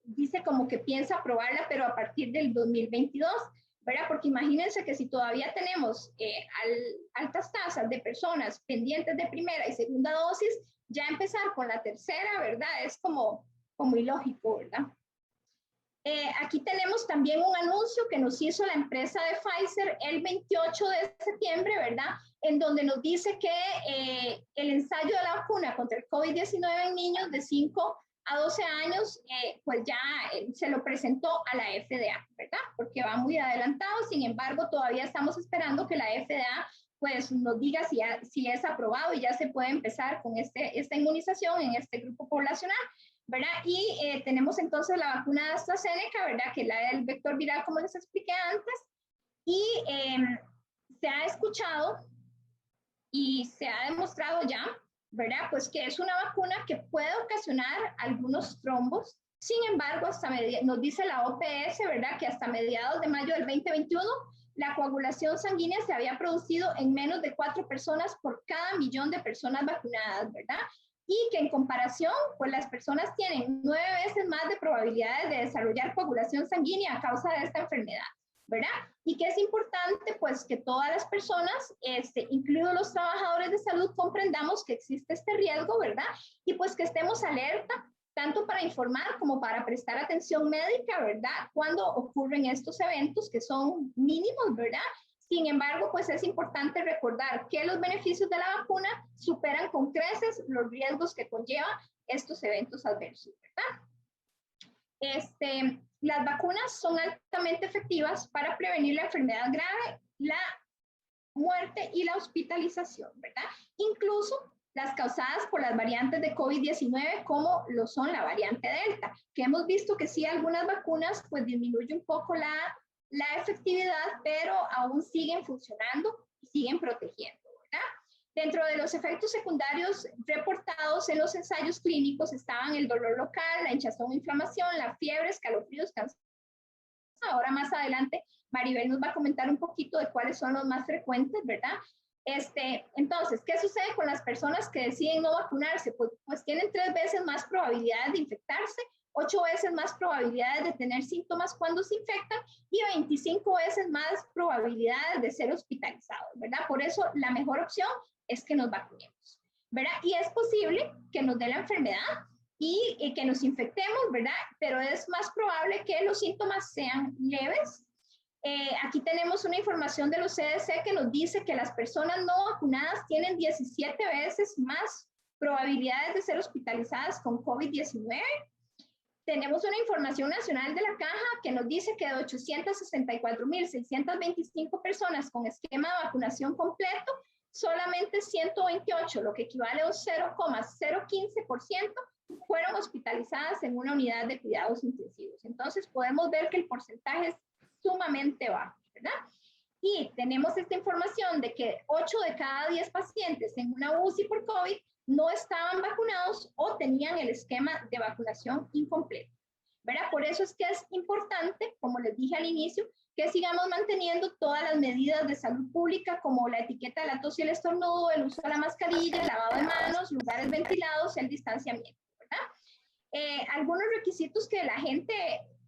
dice como que piensa aprobarla, pero a partir del 2022, ¿verdad? Porque imagínense que si todavía tenemos altas tasas de personas pendientes de primera y segunda dosis, ya empezar con la tercera, ¿verdad? Es como ilógico, ¿verdad? Aquí tenemos también un anuncio que nos hizo la empresa de Pfizer el 28 de septiembre, ¿verdad? En donde nos dice que el ensayo de la vacuna contra el COVID-19 en niños de 5 a 12 años, pues ya se lo presentó a la FDA, ¿verdad? Porque va muy adelantado, sin embargo, todavía estamos esperando que la FDA pues nos diga si es aprobado y ya se puede empezar con esta inmunización en este grupo poblacional, ¿verdad? Y tenemos entonces la vacuna de AstraZeneca, ¿verdad? Que es la del vector viral, como les expliqué antes, y se ha escuchado y se ha demostrado ya, ¿verdad? Pues que es una vacuna que puede ocasionar algunos trombos. Sin embargo, nos dice la OPS, ¿verdad? Que hasta mediados de mayo del 2021, la coagulación sanguínea se había producido en menos de 4 personas por cada millón de personas vacunadas, ¿verdad? Y que en comparación, pues las personas tienen 9 veces más de probabilidades de desarrollar coagulación sanguínea a causa de esta enfermedad, ¿verdad? Y que es importante, pues, que todas las personas, incluidos los trabajadores de salud, comprendamos que existe este riesgo, ¿verdad? Y pues que estemos alerta, tanto para informar como para prestar atención médica, ¿verdad? Cuando ocurren estos eventos que son mínimos, ¿verdad? Sin embargo, pues es importante recordar que los beneficios de la vacuna superan con creces los riesgos que conllevan estos eventos adversos, ¿verdad? Las vacunas son altamente efectivas para prevenir la enfermedad grave, la muerte y la hospitalización, ¿verdad? Incluso las causadas por las variantes de COVID-19, como lo son la variante Delta, que hemos visto que sí, algunas vacunas pues disminuyen un poco la efectividad, pero aún siguen funcionando y siguen protegiendo, ¿verdad? Dentro de los efectos secundarios reportados en los ensayos clínicos estaban el dolor local, la hinchazón, inflamación, la fiebre, escalofríos, cansancio. Ahora más adelante Maribel nos va a comentar un poquito de cuáles son los más frecuentes, ¿verdad? Entonces, ¿qué sucede con las personas que deciden no vacunarse? Pues tienen 3 veces más probabilidades de infectarse, 8 veces más probabilidades de tener síntomas cuando se infectan y 25 veces más probabilidades de ser hospitalizados, ¿verdad? Por eso la mejor opción es que nos vacunemos, ¿verdad? Y es posible que nos dé la enfermedad y que nos infectemos, ¿verdad? Pero es más probable que los síntomas sean leves. Aquí tenemos una información de los CDC que nos dice que las personas no vacunadas tienen 17 veces más probabilidades de ser hospitalizadas con COVID-19. Tenemos una información nacional de la Caja que nos dice que de 864.625 personas con esquema de vacunación completo, solamente 128, lo que equivale a un 0,015%, fueron hospitalizadas en una unidad de cuidados intensivos. Entonces podemos ver que el porcentaje es sumamente bajo, ¿verdad? Y tenemos esta información de que 8 de cada 10 pacientes en una UCI por COVID no estaban vacunados o tenían el esquema de vacunación incompleto, ¿verdad? Por eso es que es importante, como les dije al inicio, que sigamos manteniendo todas las medidas de salud pública, como la etiqueta de la tos y el estornudo, el uso de la mascarilla, el lavado de manos, lugares ventilados, el distanciamiento, ¿verdad? Algunos requisitos que la gente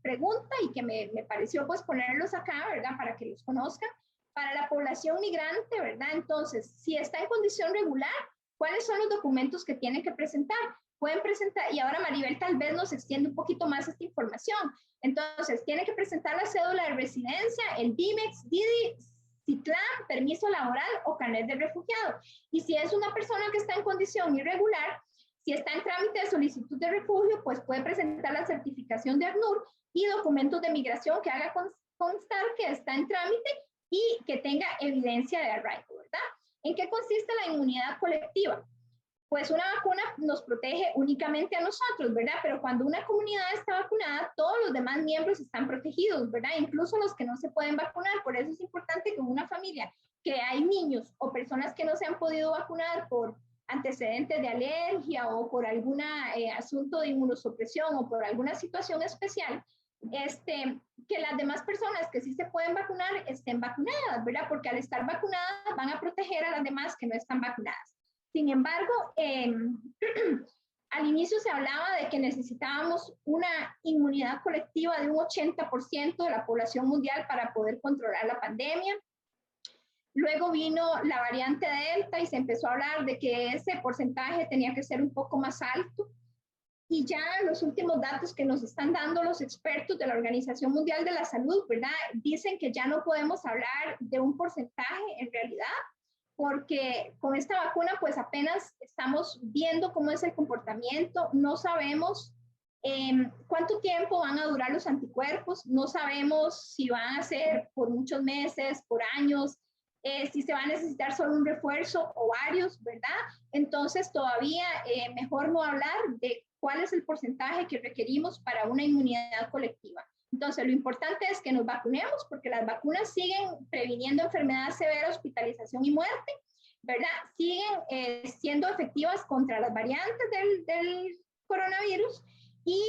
pregunta y que me pareció pues ponerlos acá, ¿verdad? Para que los conozcan. Para la población migrante, ¿verdad? Entonces, si está en condición regular, ¿cuáles son los documentos que tienen que presentar? Pueden presentar, y ahora Maribel tal vez nos extiende un poquito más esta información. Entonces, tiene que presentar la cédula de residencia, el BIMEX, DIDI, CITLAN, permiso laboral o carnet de refugiado. Y si es una persona que está en condición irregular, si está en trámite de solicitud de refugio, pues puede presentar la certificación de ACNUR y documentos de migración que haga constar que está en trámite y que tenga evidencia de arraigo, ¿verdad? ¿En qué consiste la inmunidad colectiva? Pues una vacuna nos protege únicamente a nosotros, ¿verdad? Pero cuando una comunidad está vacunada, todos los demás miembros están protegidos, ¿verdad? Incluso los que no se pueden vacunar. Por eso es importante que una familia que hay niños o personas que no se han podido vacunar por antecedentes de alergia o por algún asunto de inmunosupresión o por alguna situación especial, que las demás personas que sí se pueden vacunar estén vacunadas, ¿verdad? Porque al estar vacunadas van a proteger a las demás que no están vacunadas. Sin embargo, al inicio se hablaba de que necesitábamos una inmunidad colectiva de un 80% de la población mundial para poder controlar la pandemia. Luego vino la variante Delta y se empezó a hablar de que ese porcentaje tenía que ser un poco más alto. Y ya los últimos datos que nos están dando los expertos de la Organización Mundial de la Salud, ¿verdad? Dicen que ya no podemos hablar de un porcentaje en realidad, porque con esta vacuna pues apenas estamos viendo cómo es el comportamiento, no sabemos ¿Cuánto tiempo van a durar los anticuerpos? No sabemos si van a ser por muchos meses, por años, si se va a necesitar solo un refuerzo o varios, ¿verdad? Entonces todavía mejor no hablar de cuál es el porcentaje que requerimos para una inmunidad colectiva. Entonces, lo importante es que nos vacunemos porque las vacunas siguen previniendo enfermedad severa, hospitalización y muerte, ¿verdad? Siguen siendo efectivas contra las variantes del coronavirus y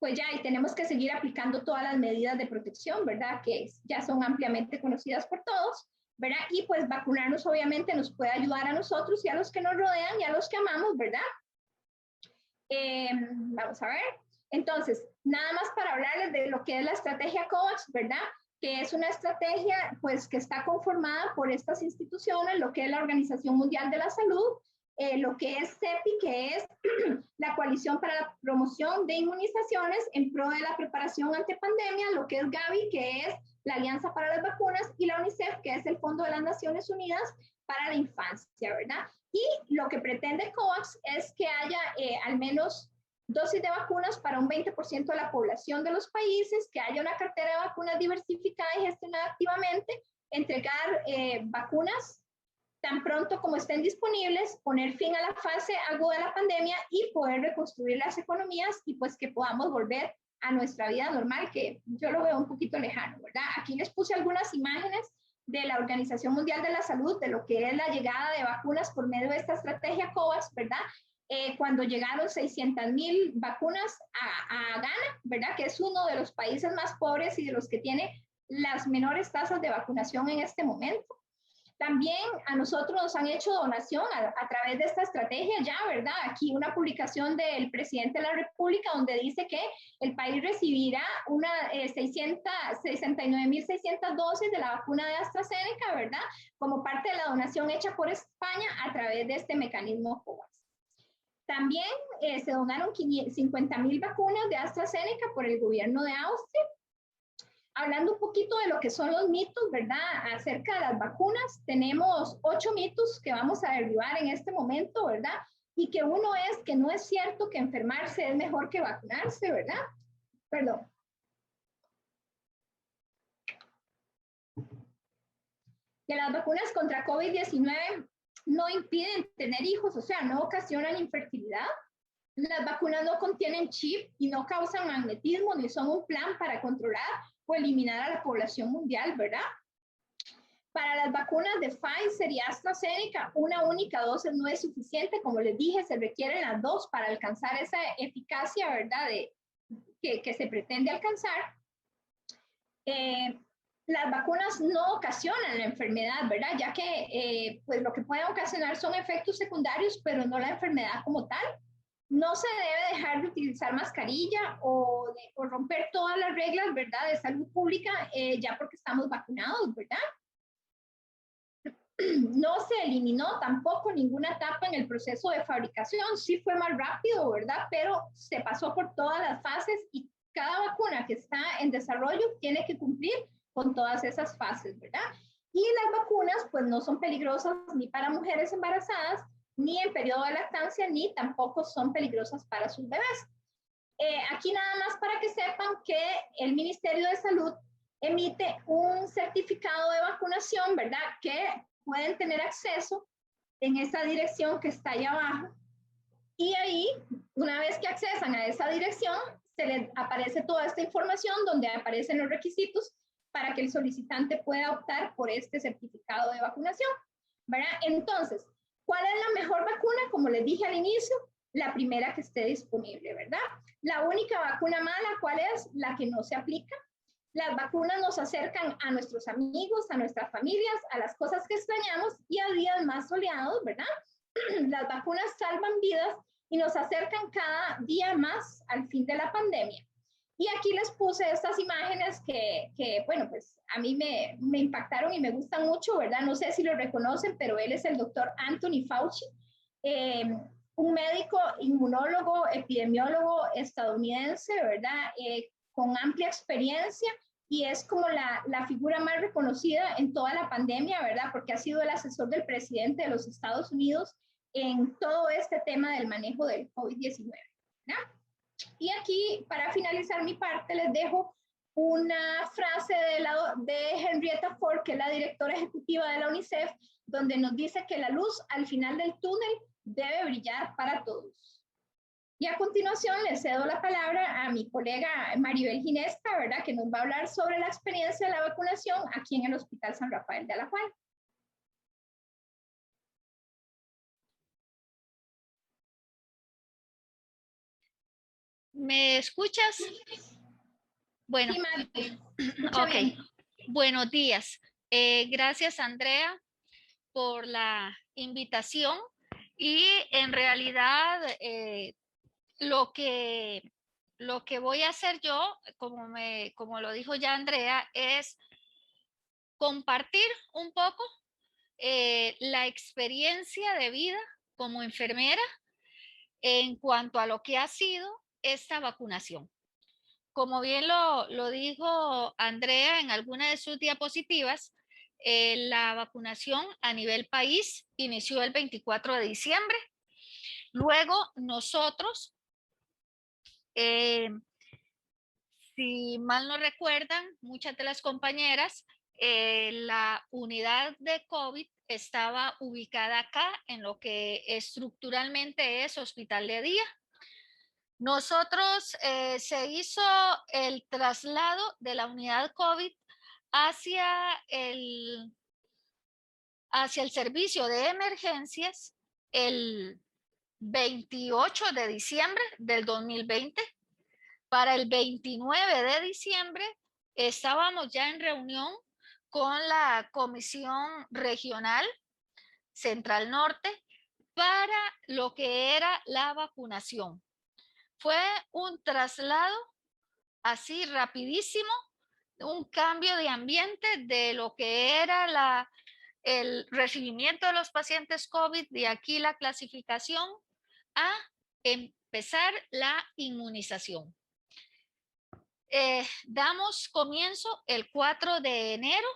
pues ya, y tenemos que seguir aplicando todas las medidas de protección, ¿verdad? Que ya son ampliamente conocidas por todos, ¿verdad? Y pues vacunarnos obviamente nos puede ayudar a nosotros y a los que nos rodean y a los que amamos, ¿verdad? Vamos a ver. Entonces, nada más para hablarles de lo que es la estrategia COVAX, ¿verdad? Que es una estrategia pues que está conformada por estas instituciones, lo que es la Organización Mundial de la Salud, lo que es CEPI, que es la Coalición para la Promoción de Inmunizaciones en pro de la preparación ante pandemia, lo que es Gavi, que es la Alianza para las Vacunas, y la UNICEF, que es el Fondo de las Naciones Unidas para la Infancia, ¿verdad? Y lo que pretende COVAX es que haya al menos dosis de vacunas para un 20% de la población de los países, que haya una cartera de vacunas diversificada y gestionada activamente, entregar vacunas tan pronto como estén disponibles, poner fin a la fase aguda de la pandemia y poder reconstruir las economías y pues que podamos volver a nuestra vida normal, que yo lo veo un poquito lejano, ¿verdad? Aquí les puse algunas imágenes de la Organización Mundial de la Salud, de lo que es la llegada de vacunas por medio de esta estrategia COVAX, ¿verdad? Cuando llegaron 600,000 vacunas a Ghana, ¿verdad? Que es uno de los países más pobres y de los que tiene las menores tasas de vacunación en este momento. También a nosotros nos han hecho donación a través de esta estrategia ya, ¿verdad? Aquí una publicación del presidente de la República donde dice que el país recibirá una 69,600 dosis de la vacuna de AstraZeneca, ¿verdad? Como parte de la donación hecha por España a través de este mecanismo COVAX. También se donaron 50,000 vacunas de AstraZeneca por el gobierno de Austria. Hablando un poquito de lo que son los mitos, ¿verdad? Acerca de las vacunas, tenemos 8 mitos que vamos a derribar en este momento, ¿verdad? Y que uno es que no es cierto que enfermarse es mejor que vacunarse, ¿verdad? Perdón. Que las vacunas contra COVID-19 no impiden tener hijos, o sea, no ocasionan infertilidad. Las vacunas no contienen chip y no causan magnetismo ni son un plan para controlar o eliminar a la población mundial, ¿verdad? Para las vacunas de Pfizer y AstraZeneca, una única dosis no es suficiente. Como les dije, se requieren las dos para alcanzar esa eficacia, ¿verdad? Que se pretende alcanzar. Las vacunas no ocasionan la enfermedad, ¿verdad? Ya que pues lo que pueden ocasionar son efectos secundarios, pero no la enfermedad como tal. No se debe dejar de utilizar mascarilla o romper todas las reglas, ¿verdad? De salud pública ya porque estamos vacunados, ¿verdad? No se eliminó tampoco ninguna etapa en el proceso de fabricación. Sí fue más rápido, ¿verdad? Pero se pasó por todas las fases y cada vacuna que está en desarrollo tiene que cumplir con todas esas fases, ¿verdad? Y las vacunas pues no son peligrosas ni para mujeres embarazadas, ni en periodo de lactancia, ni tampoco son peligrosas para sus bebés. Aquí nada más para que sepan que el Ministerio de Salud emite un certificado de vacunación, ¿verdad? Que pueden tener acceso en esa dirección que está ahí abajo. Y ahí, una vez que accesan a esa dirección, se les aparece toda esta información donde aparecen los requisitos para que el solicitante pueda optar por este certificado de vacunación, ¿verdad? Entonces, ¿cuál es la mejor vacuna? Como les dije al inicio, la primera que esté disponible, ¿verdad? La única vacuna mala, ¿cuál es? La que no se aplica. Las vacunas nos acercan a nuestros amigos, a nuestras familias, a las cosas que extrañamos y a días más soleados, ¿verdad? Las vacunas salvan vidas y nos acercan cada día más al fin de la pandemia. Y aquí les puse estas imágenes que bueno, pues a mí me impactaron y me gustan mucho, ¿verdad? No sé si lo reconocen, pero él es el doctor Anthony Fauci, un médico inmunólogo, epidemiólogo estadounidense, ¿verdad? Con amplia experiencia y es como la figura más reconocida en toda la pandemia, ¿verdad? Porque ha sido el asesor del presidente de los Estados Unidos en todo este tema del manejo del COVID-19. ¿verdad? Y aquí, para finalizar mi parte, les dejo una frase de Henrietta Ford, que es la directora ejecutiva de la UNICEF, donde nos dice que la luz al final del túnel debe brillar para todos. Y a continuación le cedo la palabra a mi colega Maribel Ginesta, ¿verdad? Que nos va a hablar sobre la experiencia de la vacunación aquí en el Hospital San Rafael de Alajuela. ¿Me escuchas? Bueno, Sí, ok. bien. Buenos días. Gracias, Andrea, por la invitación. Y en realidad, lo que voy a hacer yo, como lo dijo ya Andrea, es compartir un poco la experiencia de vida como enfermera en cuanto a lo que ha sido esta vacunación. Como bien lo dijo Andrea en alguna de sus diapositivas, la vacunación a nivel país inició el 24 de diciembre. Luego nosotros, si mal no recuerdan, muchas de las compañeras, la unidad de COVID estaba ubicada acá en lo que estructuralmente es hospital de día. Nosotros se hizo el traslado de la unidad COVID hacia hacia el servicio de emergencias el 28 de diciembre del 2020. Para el 29 de diciembre estábamos ya en reunión con la Comisión Regional Central Norte para lo que era la vacunación. Fue un traslado así rapidísimo, un cambio de ambiente de lo que era el recibimiento de los pacientes COVID, de aquí la clasificación, a empezar la inmunización. Damos comienzo el 4 de enero,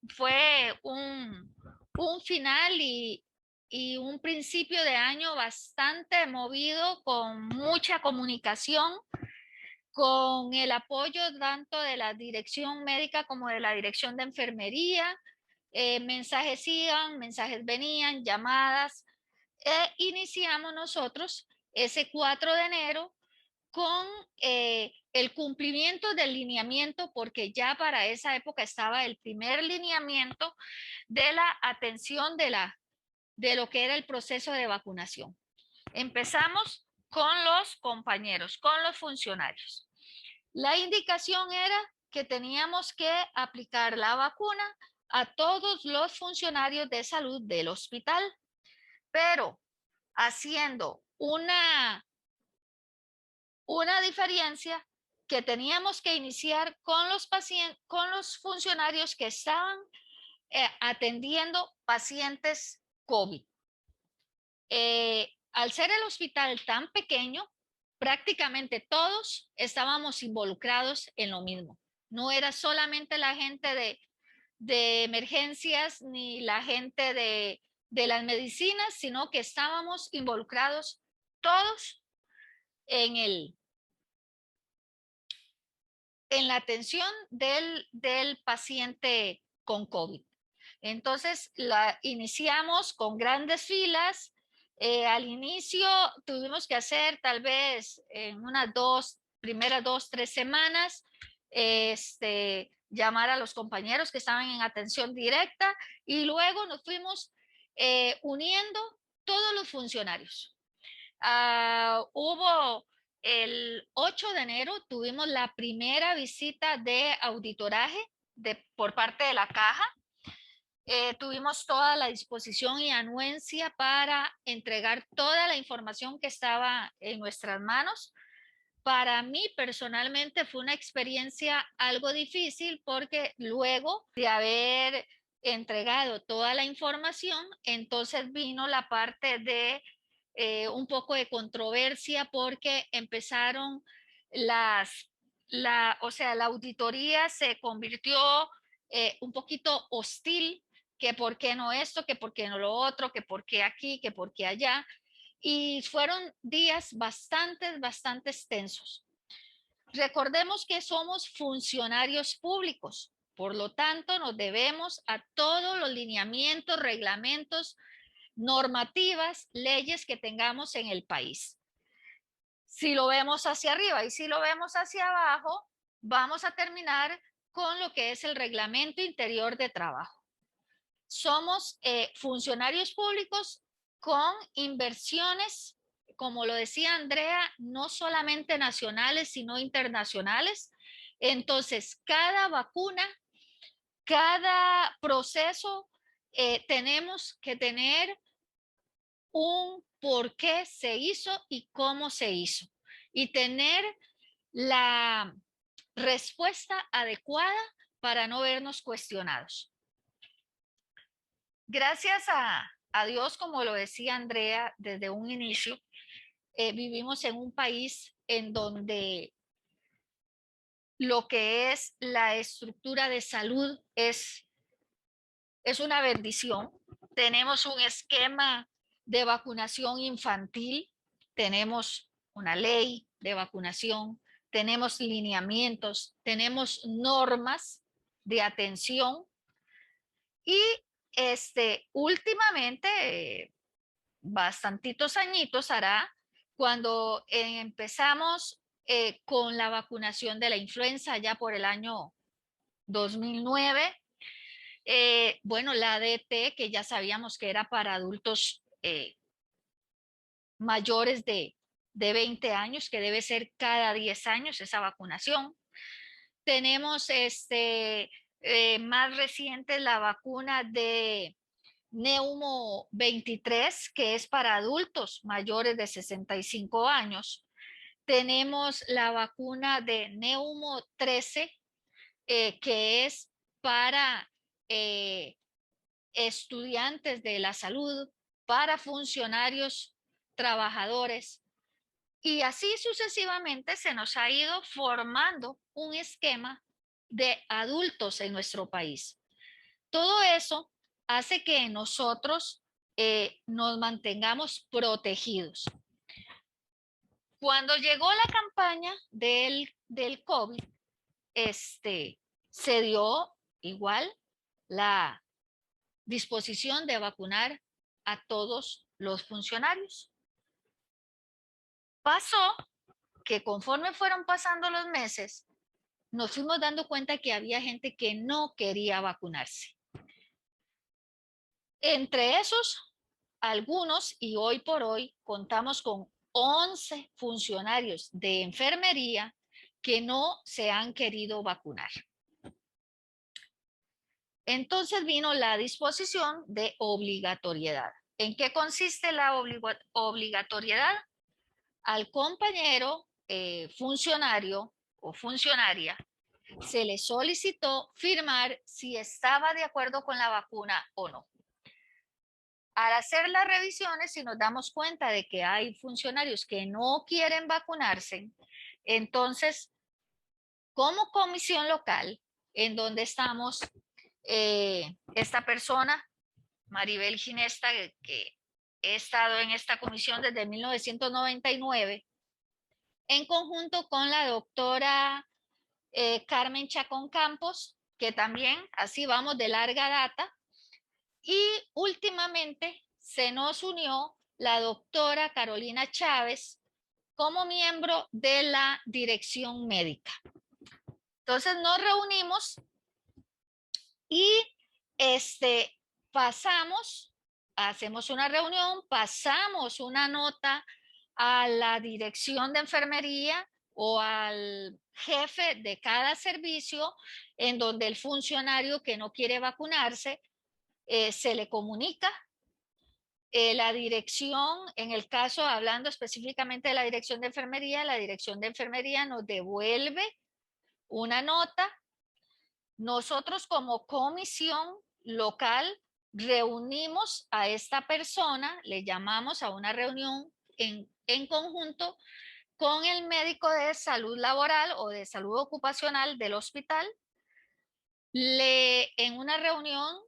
fue un final y un principio de año bastante movido, con mucha comunicación, con el apoyo tanto de la dirección médica como de la dirección de enfermería. Mensajes iban, mensajes venían, llamadas. Iniciamos nosotros ese 4 de enero con el cumplimiento del lineamiento, porque ya para esa época estaba el primer lineamiento de la atención de lo que era el proceso de vacunación. Empezamos con los compañeros, con los funcionarios. La indicación era que teníamos que aplicar la vacuna a todos los funcionarios de salud del hospital, pero haciendo una diferencia, que teníamos que iniciar con los pacientes, con los funcionarios que estaban atendiendo pacientes COVID. Al ser el hospital tan pequeño, prácticamente todos estábamos involucrados en lo mismo. No era solamente la gente de emergencias ni la gente de las medicinas, sino que estábamos involucrados todos en la atención del paciente con COVID. Entonces, iniciamos con grandes filas. Al inicio tuvimos que hacer tal vez en unas primeras 2-3 semanas, llamar a los compañeros que estaban en atención directa, y luego nos fuimos uniendo todos los funcionarios. Hubo el 8 de enero, tuvimos la primera visita de auditoraje por parte de la caja. Tuvimos toda la disposición y anuencia para entregar toda la información que estaba en nuestras manos. Para mí personalmente fue una experiencia algo difícil, porque luego de haber entregado toda la información, entonces vino la parte de un poco de controversia, porque empezaron la auditoría se convirtió un poquito hostil, que por qué no esto, que por qué no lo otro, que por qué aquí, que por qué allá. y fueron días bastante tensos. Recordemos que somos funcionarios públicos, por lo tanto nos debemos a todos los lineamientos, reglamentos, normativas, leyes que tengamos en el país. Si lo vemos hacia arriba y si lo vemos hacia abajo, vamos a terminar con lo que es el reglamento interior de trabajo. Somos funcionarios públicos con inversiones, como lo decía Andrea, no solamente nacionales, sino internacionales. Entonces, cada vacuna, cada proceso, tenemos que tener un por qué se hizo y cómo se hizo. Y tener la respuesta adecuada para no vernos cuestionados. Gracias a Dios, como lo decía Andrea desde un inicio, vivimos en un país en donde lo que es la estructura de salud es una bendición. Tenemos un esquema de vacunación infantil, tenemos una ley de vacunación, tenemos lineamientos, tenemos normas de atención y últimamente, bastantitos añitos hará, cuando empezamos con la vacunación de la influenza ya por el año 2009, bueno, la ADT, que ya sabíamos que era para adultos mayores de 20 años, que debe ser cada 10 años esa vacunación. Tenemos más reciente la vacuna de Neumo 23, que es para adultos mayores de 65 años. Tenemos la vacuna de Neumo 13, que es para estudiantes de la salud, para funcionarios, trabajadores. Y así sucesivamente se nos ha ido formando un esquema de adultos en nuestro país. Todo eso hace que nosotros nos mantengamos protegidos. Cuando llegó la campaña del COVID, se dio igual la disposición de vacunar a todos los funcionarios. Pasó que conforme fueron pasando los meses, nos fuimos dando cuenta que había gente que no quería vacunarse. Entre esos, algunos, y hoy por hoy contamos con 11 funcionarios de enfermería que no se han querido vacunar. Entonces vino la disposición de obligatoriedad. ¿En qué consiste la obligatoriedad? Al compañero funcionario o funcionaria se le solicitó firmar si estaba de acuerdo con la vacuna o no. Al hacer las revisiones, si nos damos cuenta de que hay funcionarios que no quieren vacunarse, entonces, como comisión local, en donde estamos, esta persona, Maribel Ginesta, que he estado en esta comisión desde 1999, en conjunto con la doctora Carmen Chacón Campos, que también así vamos de larga data, y últimamente se nos unió la doctora Carolina Chávez como miembro de la dirección médica. Entonces nos reunimos y hacemos una reunión, pasamos una nota a la dirección de enfermería o al jefe de cada servicio, en donde el funcionario que no quiere vacunarse se le comunica. La dirección, en el caso, hablando específicamente de la dirección de enfermería nos devuelve una nota. Nosotros como comisión local reunimos a esta persona, le llamamos a una reunión en conjunto con el médico de salud laboral o de salud ocupacional del hospital. En una reunión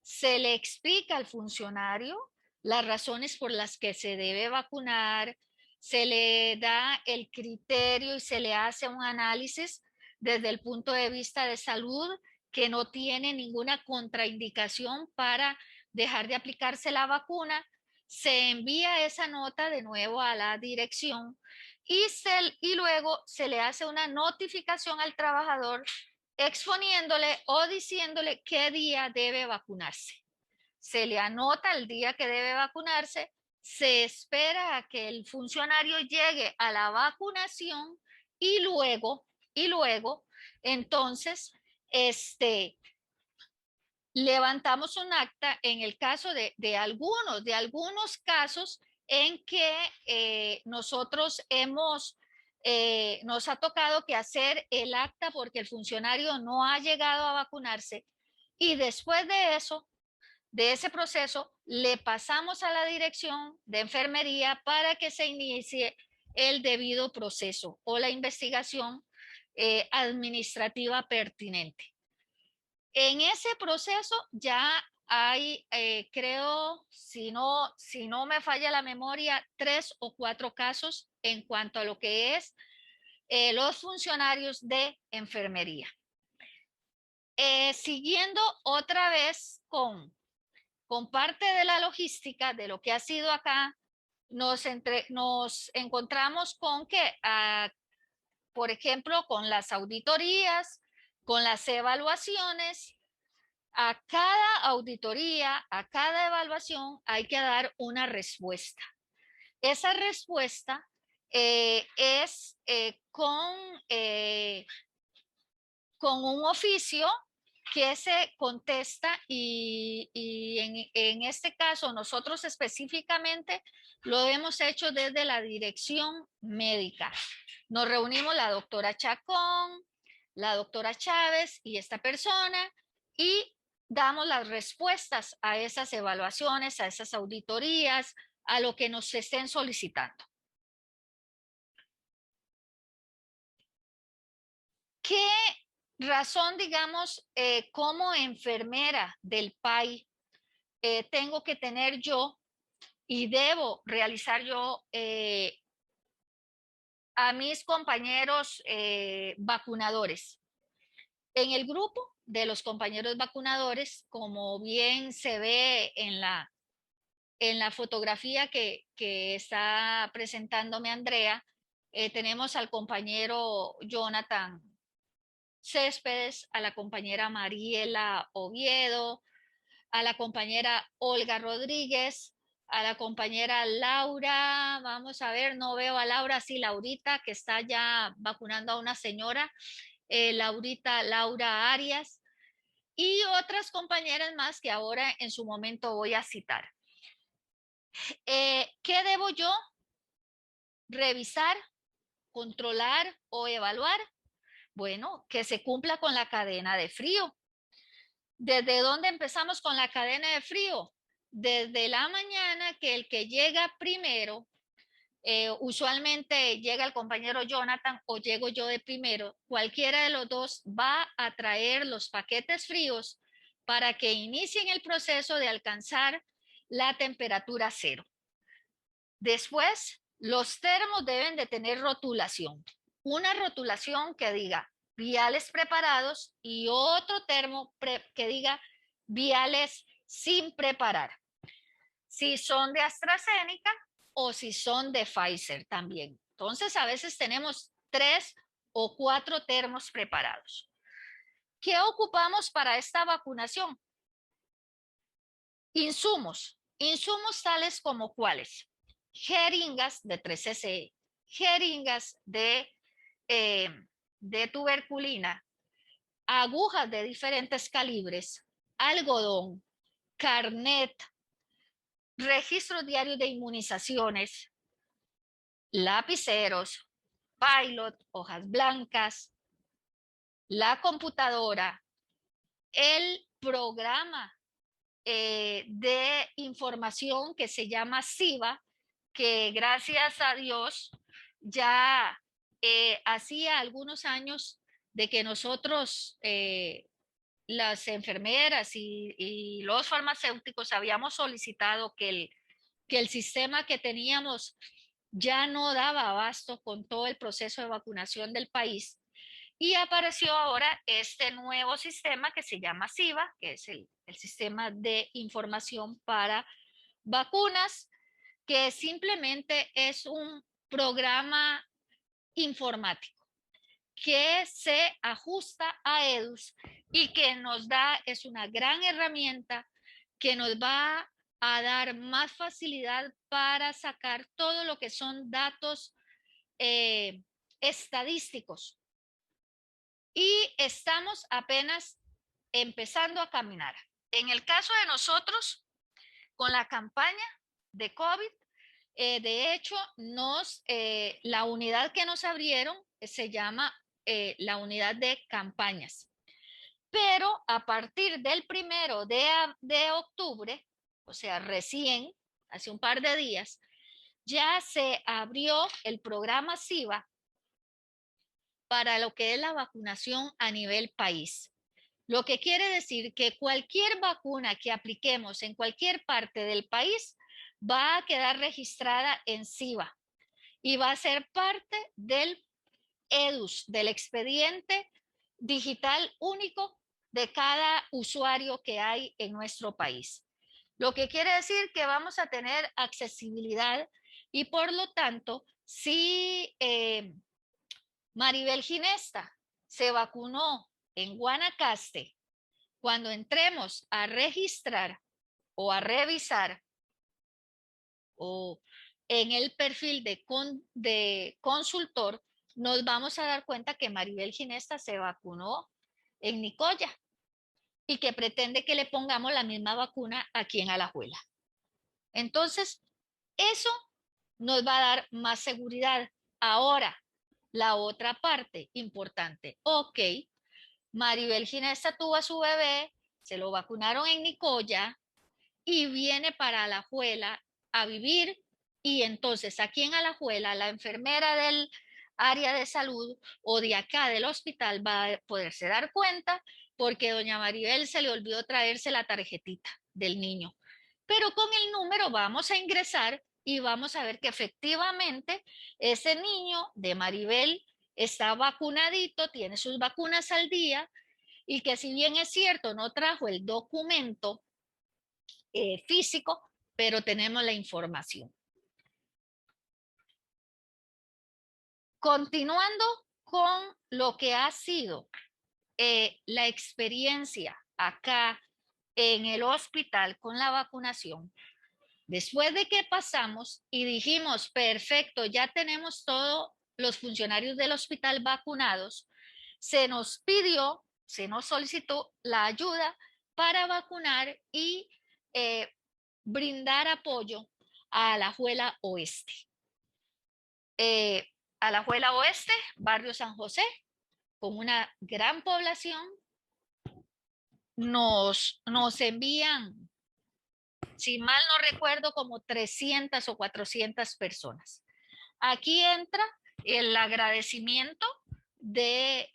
se le explica al funcionario las razones por las que se debe vacunar, se le da el criterio y se le hace un análisis desde el punto de vista de salud que no tiene ninguna contraindicación para dejar de aplicarse la vacuna. Se envía esa nota de nuevo a la dirección y luego se le hace una notificación al trabajador exponiéndole o diciéndole qué día debe vacunarse. Se le anota el día que debe vacunarse, se espera a que el funcionario llegue a la vacunación y luego, entonces, levantamos un acta en el caso de algunos casos en que nosotros nos ha tocado que hacer el acta porque el funcionario no ha llegado a vacunarse y después de eso, de ese proceso, le pasamos a la dirección de enfermería para que se inicie el debido proceso o la investigación administrativa pertinente. En ese proceso ya hay, creo, si no me falla la memoria, 3 o 4 casos en cuanto a lo que es los funcionarios de enfermería. Siguiendo otra vez con parte de la logística de lo que ha sido acá, nos encontramos con que, por ejemplo, con las auditorías, con las evaluaciones, a cada auditoría, a cada evaluación hay que dar una respuesta. Esa respuesta es con un oficio que se contesta y en este caso nosotros específicamente lo hemos hecho desde la dirección médica. Nos reunimos la doctora Chacón, la doctora Chávez y esta persona y damos las respuestas a esas evaluaciones, a esas auditorías, a lo que nos estén solicitando. ¿Qué razón, digamos, como enfermera del PAI tengo que tener yo y debo realizar yo a mis compañeros vacunadores? En el grupo de los compañeros vacunadores, como bien se ve en la fotografía que está presentándome Andrea, tenemos al compañero Jonathan Céspedes, a la compañera Mariela Oviedo, a la compañera Olga Rodríguez, a la compañera Laura, vamos a ver, no veo a Laura, sí, Laurita, que está ya vacunando a una señora, Laura Arias, y otras compañeras más que ahora en su momento voy a citar. ¿Qué debo yo revisar, controlar o evaluar? Bueno, que se cumpla con la cadena de frío. ¿Desde dónde empezamos con la cadena de frío? Desde la mañana, que el que llega primero, usualmente llega el compañero Jonathan o llego yo de primero, cualquiera de los dos va a traer los paquetes fríos para que inicien el proceso de alcanzar la temperatura cero. Después, los termos deben de tener rotulación. Una rotulación que diga viales preparados y otro termo que diga viales sin preparar. Si son de AstraZeneca o si son de Pfizer también. Entonces, a veces tenemos 3 o 4 termos preparados. ¿Qué ocupamos para esta vacunación? Insumos tales como cuáles: jeringas de 3 cc, jeringas de tuberculina, agujas de diferentes calibres, algodón, carnet, registro diario de inmunizaciones, lapiceros, pilot, hojas blancas, la computadora, el programa de información que se llama SIVA, que gracias a Dios ya hacía algunos años de que nosotros, las enfermeras y los farmacéuticos, habíamos solicitado que que el sistema que teníamos ya no daba abasto con todo el proceso de vacunación del país. Y apareció ahora este nuevo sistema que se llama SIVA, que es el sistema de información para vacunas, que simplemente es un programa informático que se ajusta a EDUS y que nos da, es una gran herramienta que nos va a dar más facilidad para sacar todo lo que son datos estadísticos. Y estamos apenas empezando a caminar. En el caso de nosotros, con la campaña de COVID, de hecho, la unidad que nos abrieron se llama la unidad de campañas. Pero a partir del 1 de octubre, o sea, recién, hace un par de días, ya se abrió el programa SIVA para lo que es la vacunación a nivel país. Lo que quiere decir que cualquier vacuna que apliquemos en cualquier parte del país va a quedar registrada en SIVA y va a ser parte del EDUS, del expediente digital único de cada usuario que hay en nuestro país. Lo que quiere decir que vamos a tener accesibilidad y por lo tanto, si Maribel Ginesta se vacunó en Guanacaste, cuando entremos a registrar o a revisar o en el perfil de consultor, nos vamos a dar cuenta que Maribel Ginesta se vacunó en Nicoya y que pretende que le pongamos la misma vacuna aquí en Alajuela. Entonces, eso nos va a dar más seguridad. Ahora, la otra parte importante. Ok, Maribel Ginesta tuvo a su bebé, se lo vacunaron en Nicoya y viene para Alajuela a vivir, y entonces aquí en Alajuela la enfermera del área de salud o de acá del hospital va a poderse dar cuenta porque doña Maribel se le olvidó traerse la tarjetita del niño. Pero con el número vamos a ingresar y vamos a ver que efectivamente ese niño de Maribel está vacunadito, tiene sus vacunas al día, y que si bien es cierto no trajo el documento físico, pero tenemos la información. Continuando con lo que ha sido la experiencia acá en el hospital con la vacunación, después de que pasamos y dijimos, perfecto, ya tenemos todos los funcionarios del hospital vacunados, se nos pidió, se nos solicitó la ayuda para vacunar y brindar apoyo a Alajuela Oeste. Alajuela Oeste, barrio San José, con una gran población, nos envían, si mal no recuerdo, como 300 o 400 personas. Aquí entra el agradecimiento del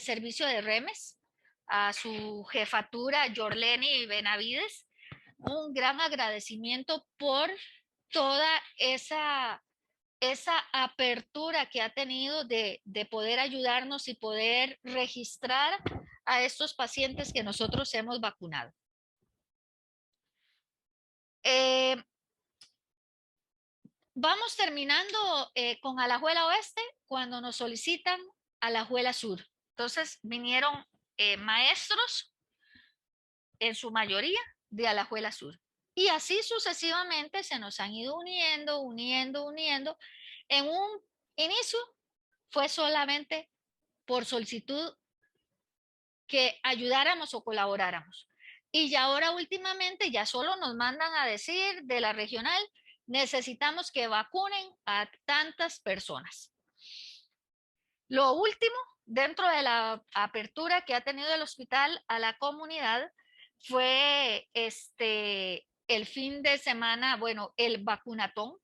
servicio de Remes a su jefatura, Yorleni Benavides. Un gran agradecimiento por toda esa apertura que ha tenido de poder ayudarnos y poder registrar a estos pacientes que nosotros hemos vacunado. Vamos terminando con Alajuela Oeste cuando nos solicitan Alajuela Sur. Entonces vinieron maestros, en su mayoría, de Alajuela Sur. Y así sucesivamente se nos han ido uniendo. En un inicio fue solamente por solicitud que ayudáramos o colaboráramos. Y ya ahora últimamente ya solo nos mandan a decir de la regional, necesitamos que vacunen a tantas personas. Lo último, dentro de la apertura que ha tenido el hospital a la comunidad, fue el fin de semana, bueno, el vacunatón.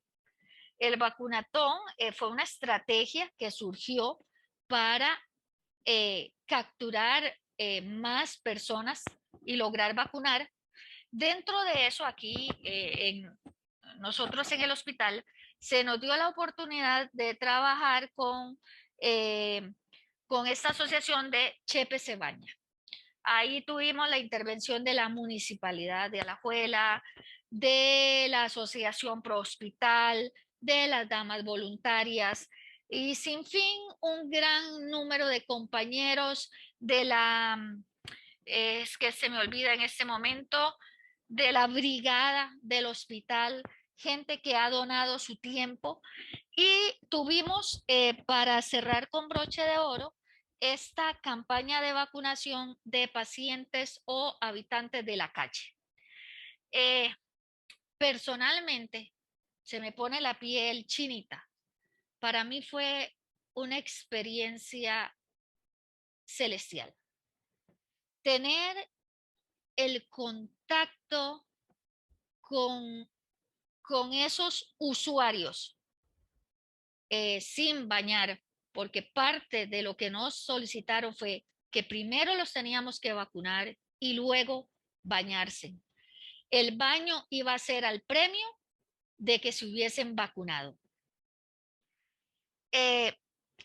El vacunatón fue una estrategia que surgió para capturar más personas y lograr vacunar. Dentro de eso, aquí nosotros en el hospital se nos dio la oportunidad de trabajar con esta asociación de Chepe se baña. Ahí tuvimos la intervención de la municipalidad de Alajuela, de la Asociación Pro Hospital, de las damas voluntarias y sin fin un gran número de compañeros de la, es que se me olvida en este momento, de la brigada del hospital, gente que ha donado su tiempo y tuvimos para cerrar con broche de oro esta campaña de vacunación de pacientes o habitantes de la calle. Personalmente, se me pone la piel chinita. Para mí fue una experiencia celestial. Tener el contacto con esos usuarios sin bañar, porque parte de lo que nos solicitaron fue que primero los teníamos que vacunar y luego bañarse. El baño iba a ser al premio de que se hubiesen vacunado.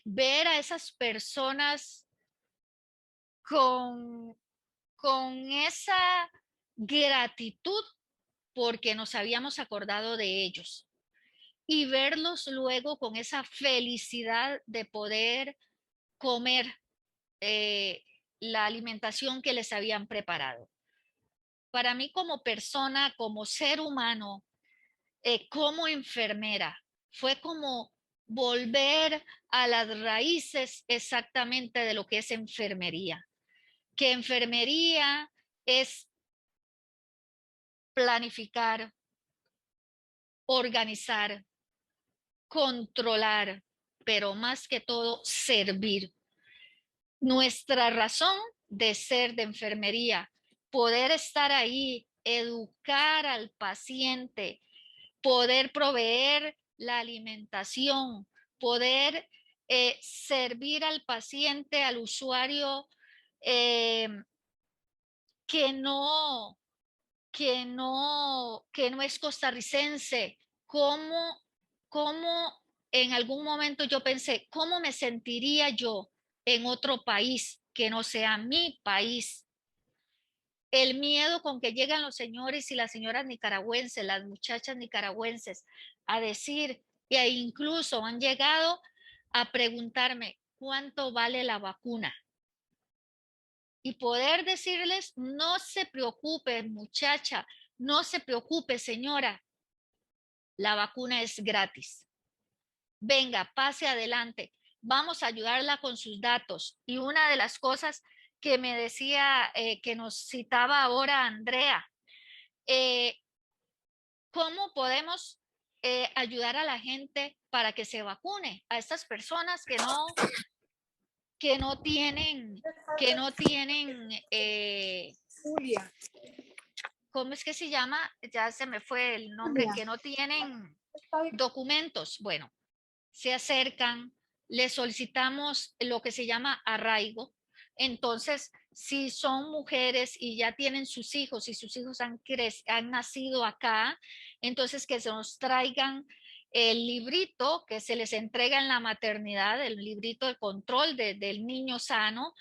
Ver a esas personas con esa gratitud porque nos habíamos acordado de ellos y verlos luego con esa felicidad de poder comer la alimentación que les habían preparado. Para mí como persona, como ser humano, como enfermera, fue como volver a las raíces exactamente de lo que es enfermería. Que enfermería es planificar, organizar, controlar, pero más que todo servir. Nuestra razón de ser de enfermería, poder estar ahí, educar al paciente, poder proveer la alimentación, poder servir al paciente, al usuario eh, que no, que no es costarricense, cómo en algún momento yo pensé, ¿cómo me sentiría yo en otro país que no sea mi país? El miedo con que llegan los señores y las señoras nicaragüenses, las muchachas nicaragüenses, a decir, e incluso han llegado a preguntarme, ¿cuánto vale la vacuna? Y poder decirles, no se preocupe, muchacha, no se preocupe, señora, la vacuna es gratis. Venga, pase adelante, vamos a ayudarla con sus datos. Y una de las cosas que me decía, que nos citaba ahora Andrea, ¿cómo podemos ayudar a la gente para que se vacune? A estas personas que no tienen, Julia. ¿cómo es que se llama? Ya se me fue el nombre, Julia. que no tienen documentos. Bueno, se acercan, les solicitamos lo que se llama arraigo. Entonces, si son mujeres y ya tienen sus hijos y sus hijos han nacido acá, entonces que se nos traigan el librito que se les entrega en la maternidad, el librito de control del niño sano.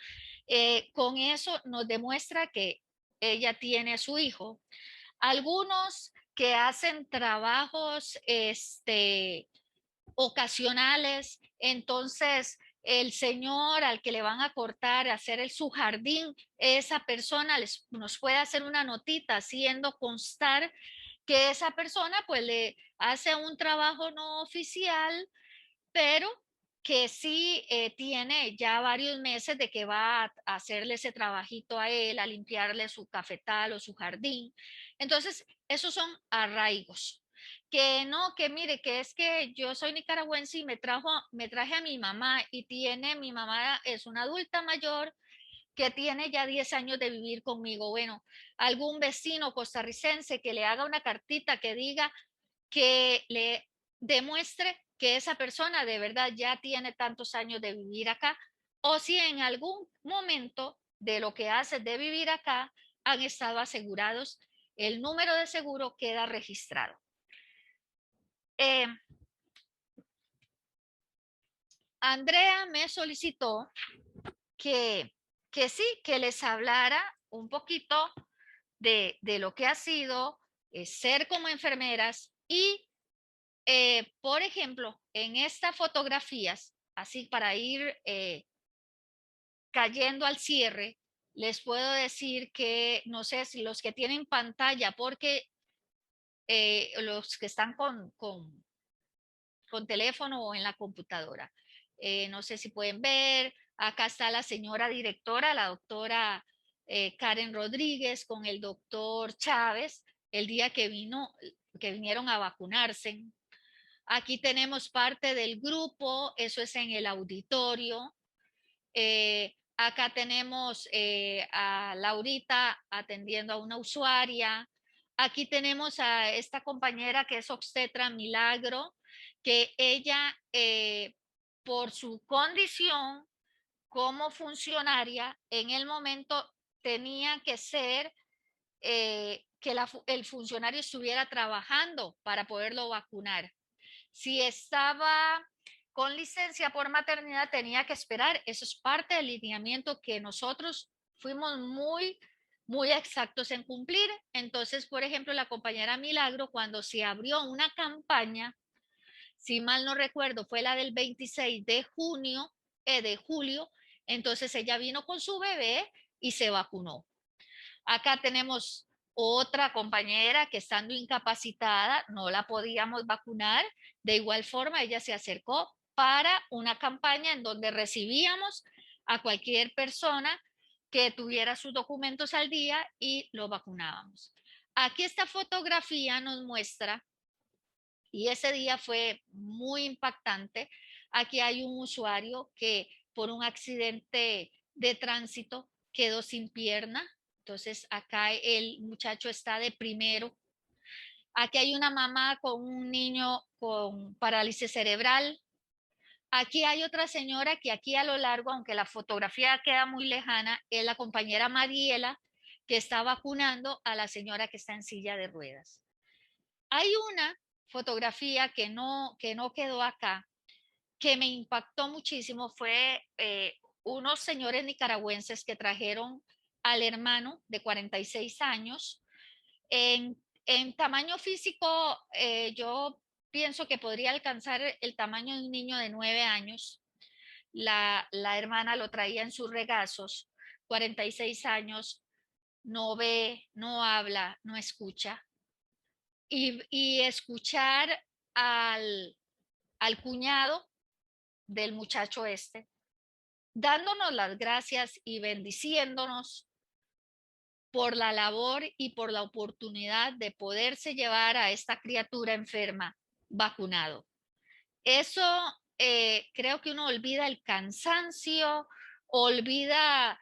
Con eso nos demuestra que ella tiene a su hijo. Algunos que hacen trabajos ocasionales, entonces el señor al que le van a cortar, hacer su jardín, esa persona nos puede hacer una notita haciendo constar que esa persona pues le hace un trabajo no oficial, pero que sí tiene ya varios meses de que va a hacerle ese trabajito a él, a limpiarle su cafetal o su jardín. Entonces, esos son arraigos. Que no, que mire, que es que yo soy nicaragüense y me traje a mi mamá y mi mamá es una adulta mayor que tiene ya 10 años de vivir conmigo. Bueno, algún vecino costarricense que le haga una cartita que diga que le demuestre que esa persona de verdad ya tiene tantos años de vivir acá, o si en algún momento de lo que hace de vivir acá han estado asegurados, el número de seguro queda registrado. Eh, Andrea me solicitó que sí, que les hablara un poquito de lo que ha sido ser como enfermeras y, por ejemplo, en estas fotografías, así para ir cayendo al cierre, les puedo decir que, no sé si los que tienen pantalla, porque los que están con teléfono o en la computadora. No sé si pueden ver, acá está la señora directora, la doctora Karen Rodríguez con el doctor Chávez, el día que vinieron a vacunarse. Aquí tenemos parte del grupo, eso es en el auditorio. Acá tenemos a Laurita atendiendo a una usuaria. Aquí tenemos a esta compañera que es obstetra Milagro, que ella, por su condición como funcionaria, en el momento tenía que ser que el funcionario estuviera trabajando para poderlo vacunar. Si estaba con licencia por maternidad, tenía que esperar. Eso es parte del lineamiento que nosotros fuimos muy exactos en cumplir. Entonces, por ejemplo, la compañera Milagro, cuando se abrió una campaña, si mal no recuerdo, fue la del 26 de junio, de julio, entonces ella vino con su bebé y se vacunó. Acá tenemos otra compañera que estando incapacitada no la podíamos vacunar. De igual forma, ella se acercó para una campaña en donde recibíamos a cualquier persona que tuviera sus documentos al día y lo vacunábamos. Aquí esta fotografía nos muestra, y ese día fue muy impactante. Aquí hay un usuario que por un accidente de tránsito quedó sin pierna. Entonces acá el muchacho está de primero. Aquí hay una mamá con un niño con parálisis cerebral. Aquí hay otra señora que aquí a lo largo, aunque la fotografía queda muy lejana, es la compañera Mariela que está vacunando a la señora que está en silla de ruedas. Hay una fotografía que no quedó acá, que me impactó muchísimo, fue unos señores nicaragüenses que trajeron al hermano de 46 años. En tamaño físico, yo pienso que podría alcanzar el tamaño de un niño de 9 años. La hermana lo traía en sus regazos, 46 años, no ve, no habla, no escucha. Y escuchar al, al cuñado del muchacho este, dándonos las gracias y bendiciéndonos por la labor y por la oportunidad de poderse llevar a esta criatura enferma vacunado. Eso creo que uno olvida el cansancio, olvida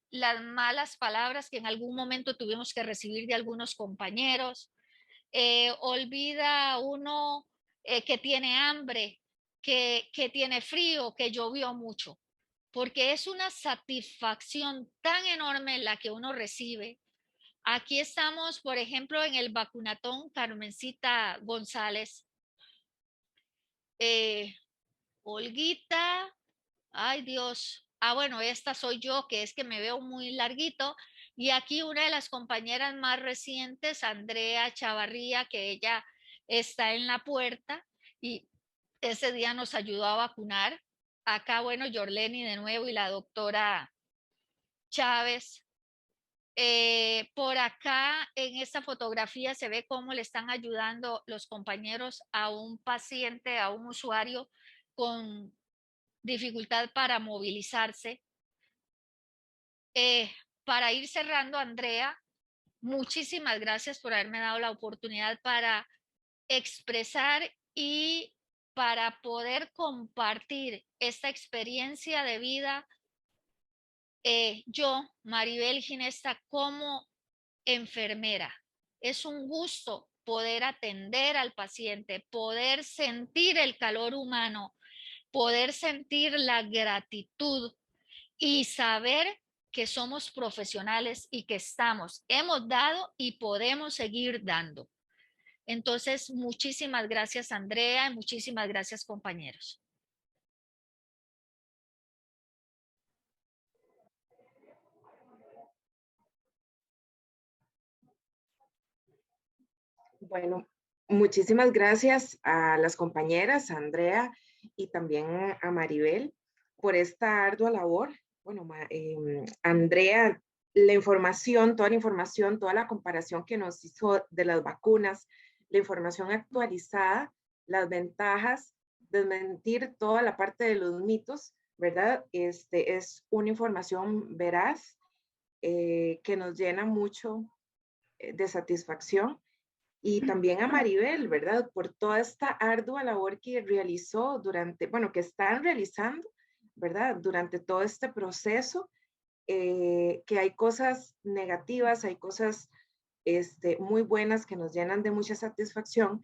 las malas palabras que en algún momento tuvimos que recibir de algunos compañeros, olvida uno que tiene hambre, que tiene frío, que llovió mucho, porque es una satisfacción tan enorme la que uno recibe. Aquí estamos, por ejemplo, en el vacunatón Carmencita González. Eh, Olguita, ay Dios, bueno, esta soy yo, que es que me veo muy larguito. Y aquí una de las compañeras más recientes, Andrea Chavarría, que ella está en la puerta y ese día nos ayudó a vacunar. Acá, bueno, Yorleni de nuevo y la doctora Chávez. Por acá en esta fotografía se ve cómo le están ayudando los compañeros a un paciente, a un usuario con dificultad para movilizarse. Para ir cerrando, Andrea, muchísimas gracias por haberme dado la oportunidad para expresar y para poder compartir esta experiencia de vida. Yo, Maribel Ginesta, como enfermera, es un gusto poder atender al paciente, poder sentir el calor humano, poder sentir la gratitud y saber que somos profesionales y que hemos dado y podemos seguir dando. Entonces, muchísimas gracias, Andrea, y muchísimas gracias, compañeros. Bueno, muchísimas gracias a las compañeras, a Andrea y también a Maribel por esta ardua labor. Bueno, Andrea, toda la información, toda la comparación que nos hizo de las vacunas, la información actualizada, las ventajas, desmentir toda la parte de los mitos, ¿verdad? Es una información veraz que nos llena mucho de satisfacción. Y también a Maribel, ¿verdad? Por toda esta ardua labor que realizó que están realizando, ¿verdad? Durante todo este proceso, que hay cosas negativas, hay cosas muy buenas que nos llenan de mucha satisfacción,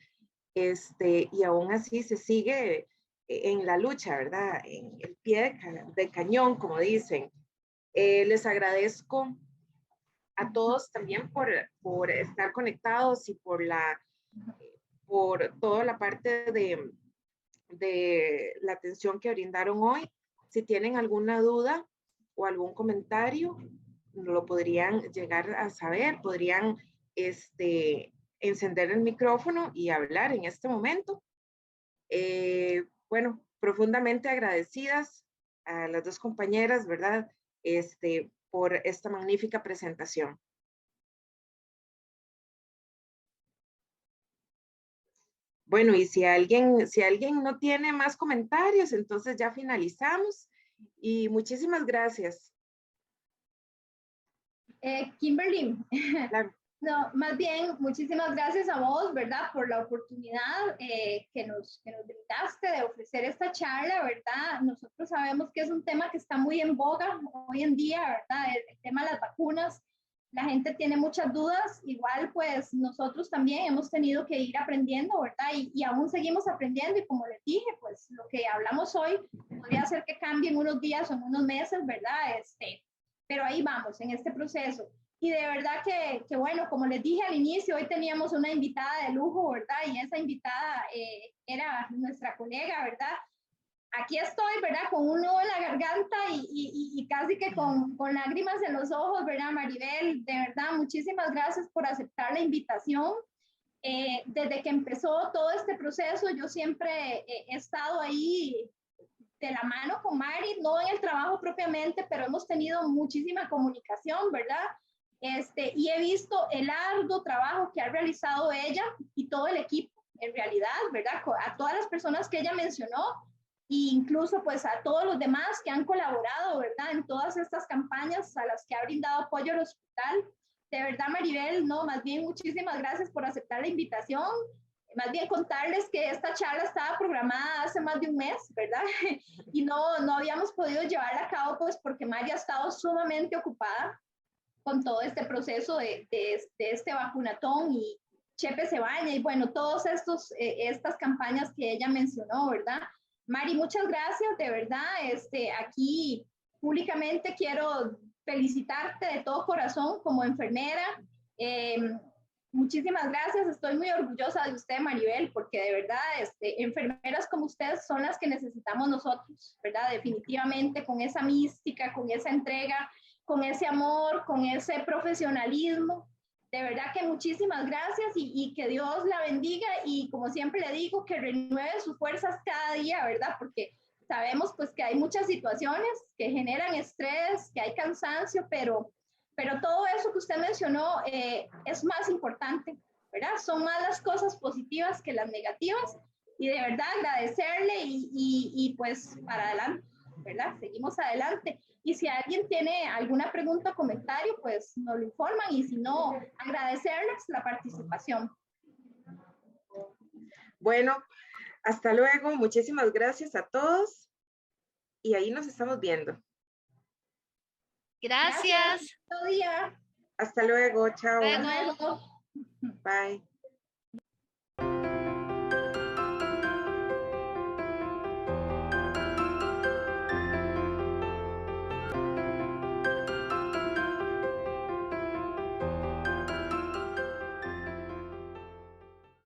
y aún así se sigue en la lucha, ¿verdad? En el pie de cañón, como dicen. Les agradezco a todos también por estar conectados y por toda la parte de la atención que brindaron hoy. Si tienen alguna duda o algún comentario, lo podrían llegar a saber, podrían encender el micrófono y hablar en este momento. Bueno, profundamente agradecidas a las dos compañeras, ¿verdad? Por esta magnífica presentación. Bueno, y si alguien no tiene más comentarios, entonces ya finalizamos y muchísimas gracias. Kimberly, Claro. no, más bien, muchísimas gracias a vos, ¿verdad? Por la oportunidad que nos brindaste de ofrecer esta charla, ¿verdad? Nosotros sabemos que es un tema que está muy en boga hoy en día, ¿verdad? El tema de las vacunas. La gente tiene muchas dudas, igual pues nosotros también hemos tenido que ir aprendiendo, ¿verdad? Y aún seguimos aprendiendo y como les dije, pues lo que hablamos hoy podría ser que cambie en unos días o en unos meses, ¿verdad? Pero ahí vamos, en este proceso. Y de verdad que bueno, como les dije al inicio, hoy teníamos una invitada de lujo, ¿verdad? Y esa invitada era nuestra colega, ¿verdad? Aquí estoy, ¿verdad? Con un nudo en la garganta y casi que con lágrimas en los ojos, ¿verdad, Maribel? De verdad, muchísimas gracias por aceptar la invitación. Desde que empezó todo este proceso, yo siempre he estado ahí de la mano con Mari, no en el trabajo propiamente, pero hemos tenido muchísima comunicación, ¿verdad? Y he visto el arduo trabajo que ha realizado ella y todo el equipo, en realidad, ¿verdad? A todas las personas que ella mencionó, e incluso pues a todos los demás que han colaborado, ¿verdad? En todas estas campañas a las que ha brindado apoyo al hospital. De verdad, Maribel, no, más bien muchísimas gracias por aceptar la invitación. Más bien contarles que esta charla estaba programada hace más de un mes, ¿verdad? Y no habíamos podido llevarla a cabo pues porque Mari ha estado sumamente ocupada con todo este proceso de este vacunatón y Chepe se baña y bueno, todas estas campañas que ella mencionó, ¿verdad? Mari, muchas gracias, de verdad, aquí públicamente quiero felicitarte de todo corazón como enfermera. Muchísimas gracias, estoy muy orgullosa de usted, Maribel, porque de verdad, enfermeras como ustedes son las que necesitamos nosotros, ¿verdad? Definitivamente, con esa mística, con esa entrega, con ese amor, con ese profesionalismo. De verdad que muchísimas gracias y que Dios la bendiga y como siempre le digo, que renueve sus fuerzas cada día, ¿verdad? Porque sabemos pues que hay muchas situaciones que generan estrés, que hay cansancio, pero todo eso que usted mencionó es más importante, ¿verdad? Son más las cosas positivas que las negativas y de verdad agradecerle y pues para adelante, ¿verdad? Seguimos adelante. Y si alguien tiene alguna pregunta o comentario, pues nos lo informan y si no, agradecerles la participación. Bueno, hasta luego. Muchísimas gracias a todos y ahí nos estamos viendo. Gracias. Todo día. Hasta luego. Chao. Bueno. Hasta luego. Bye.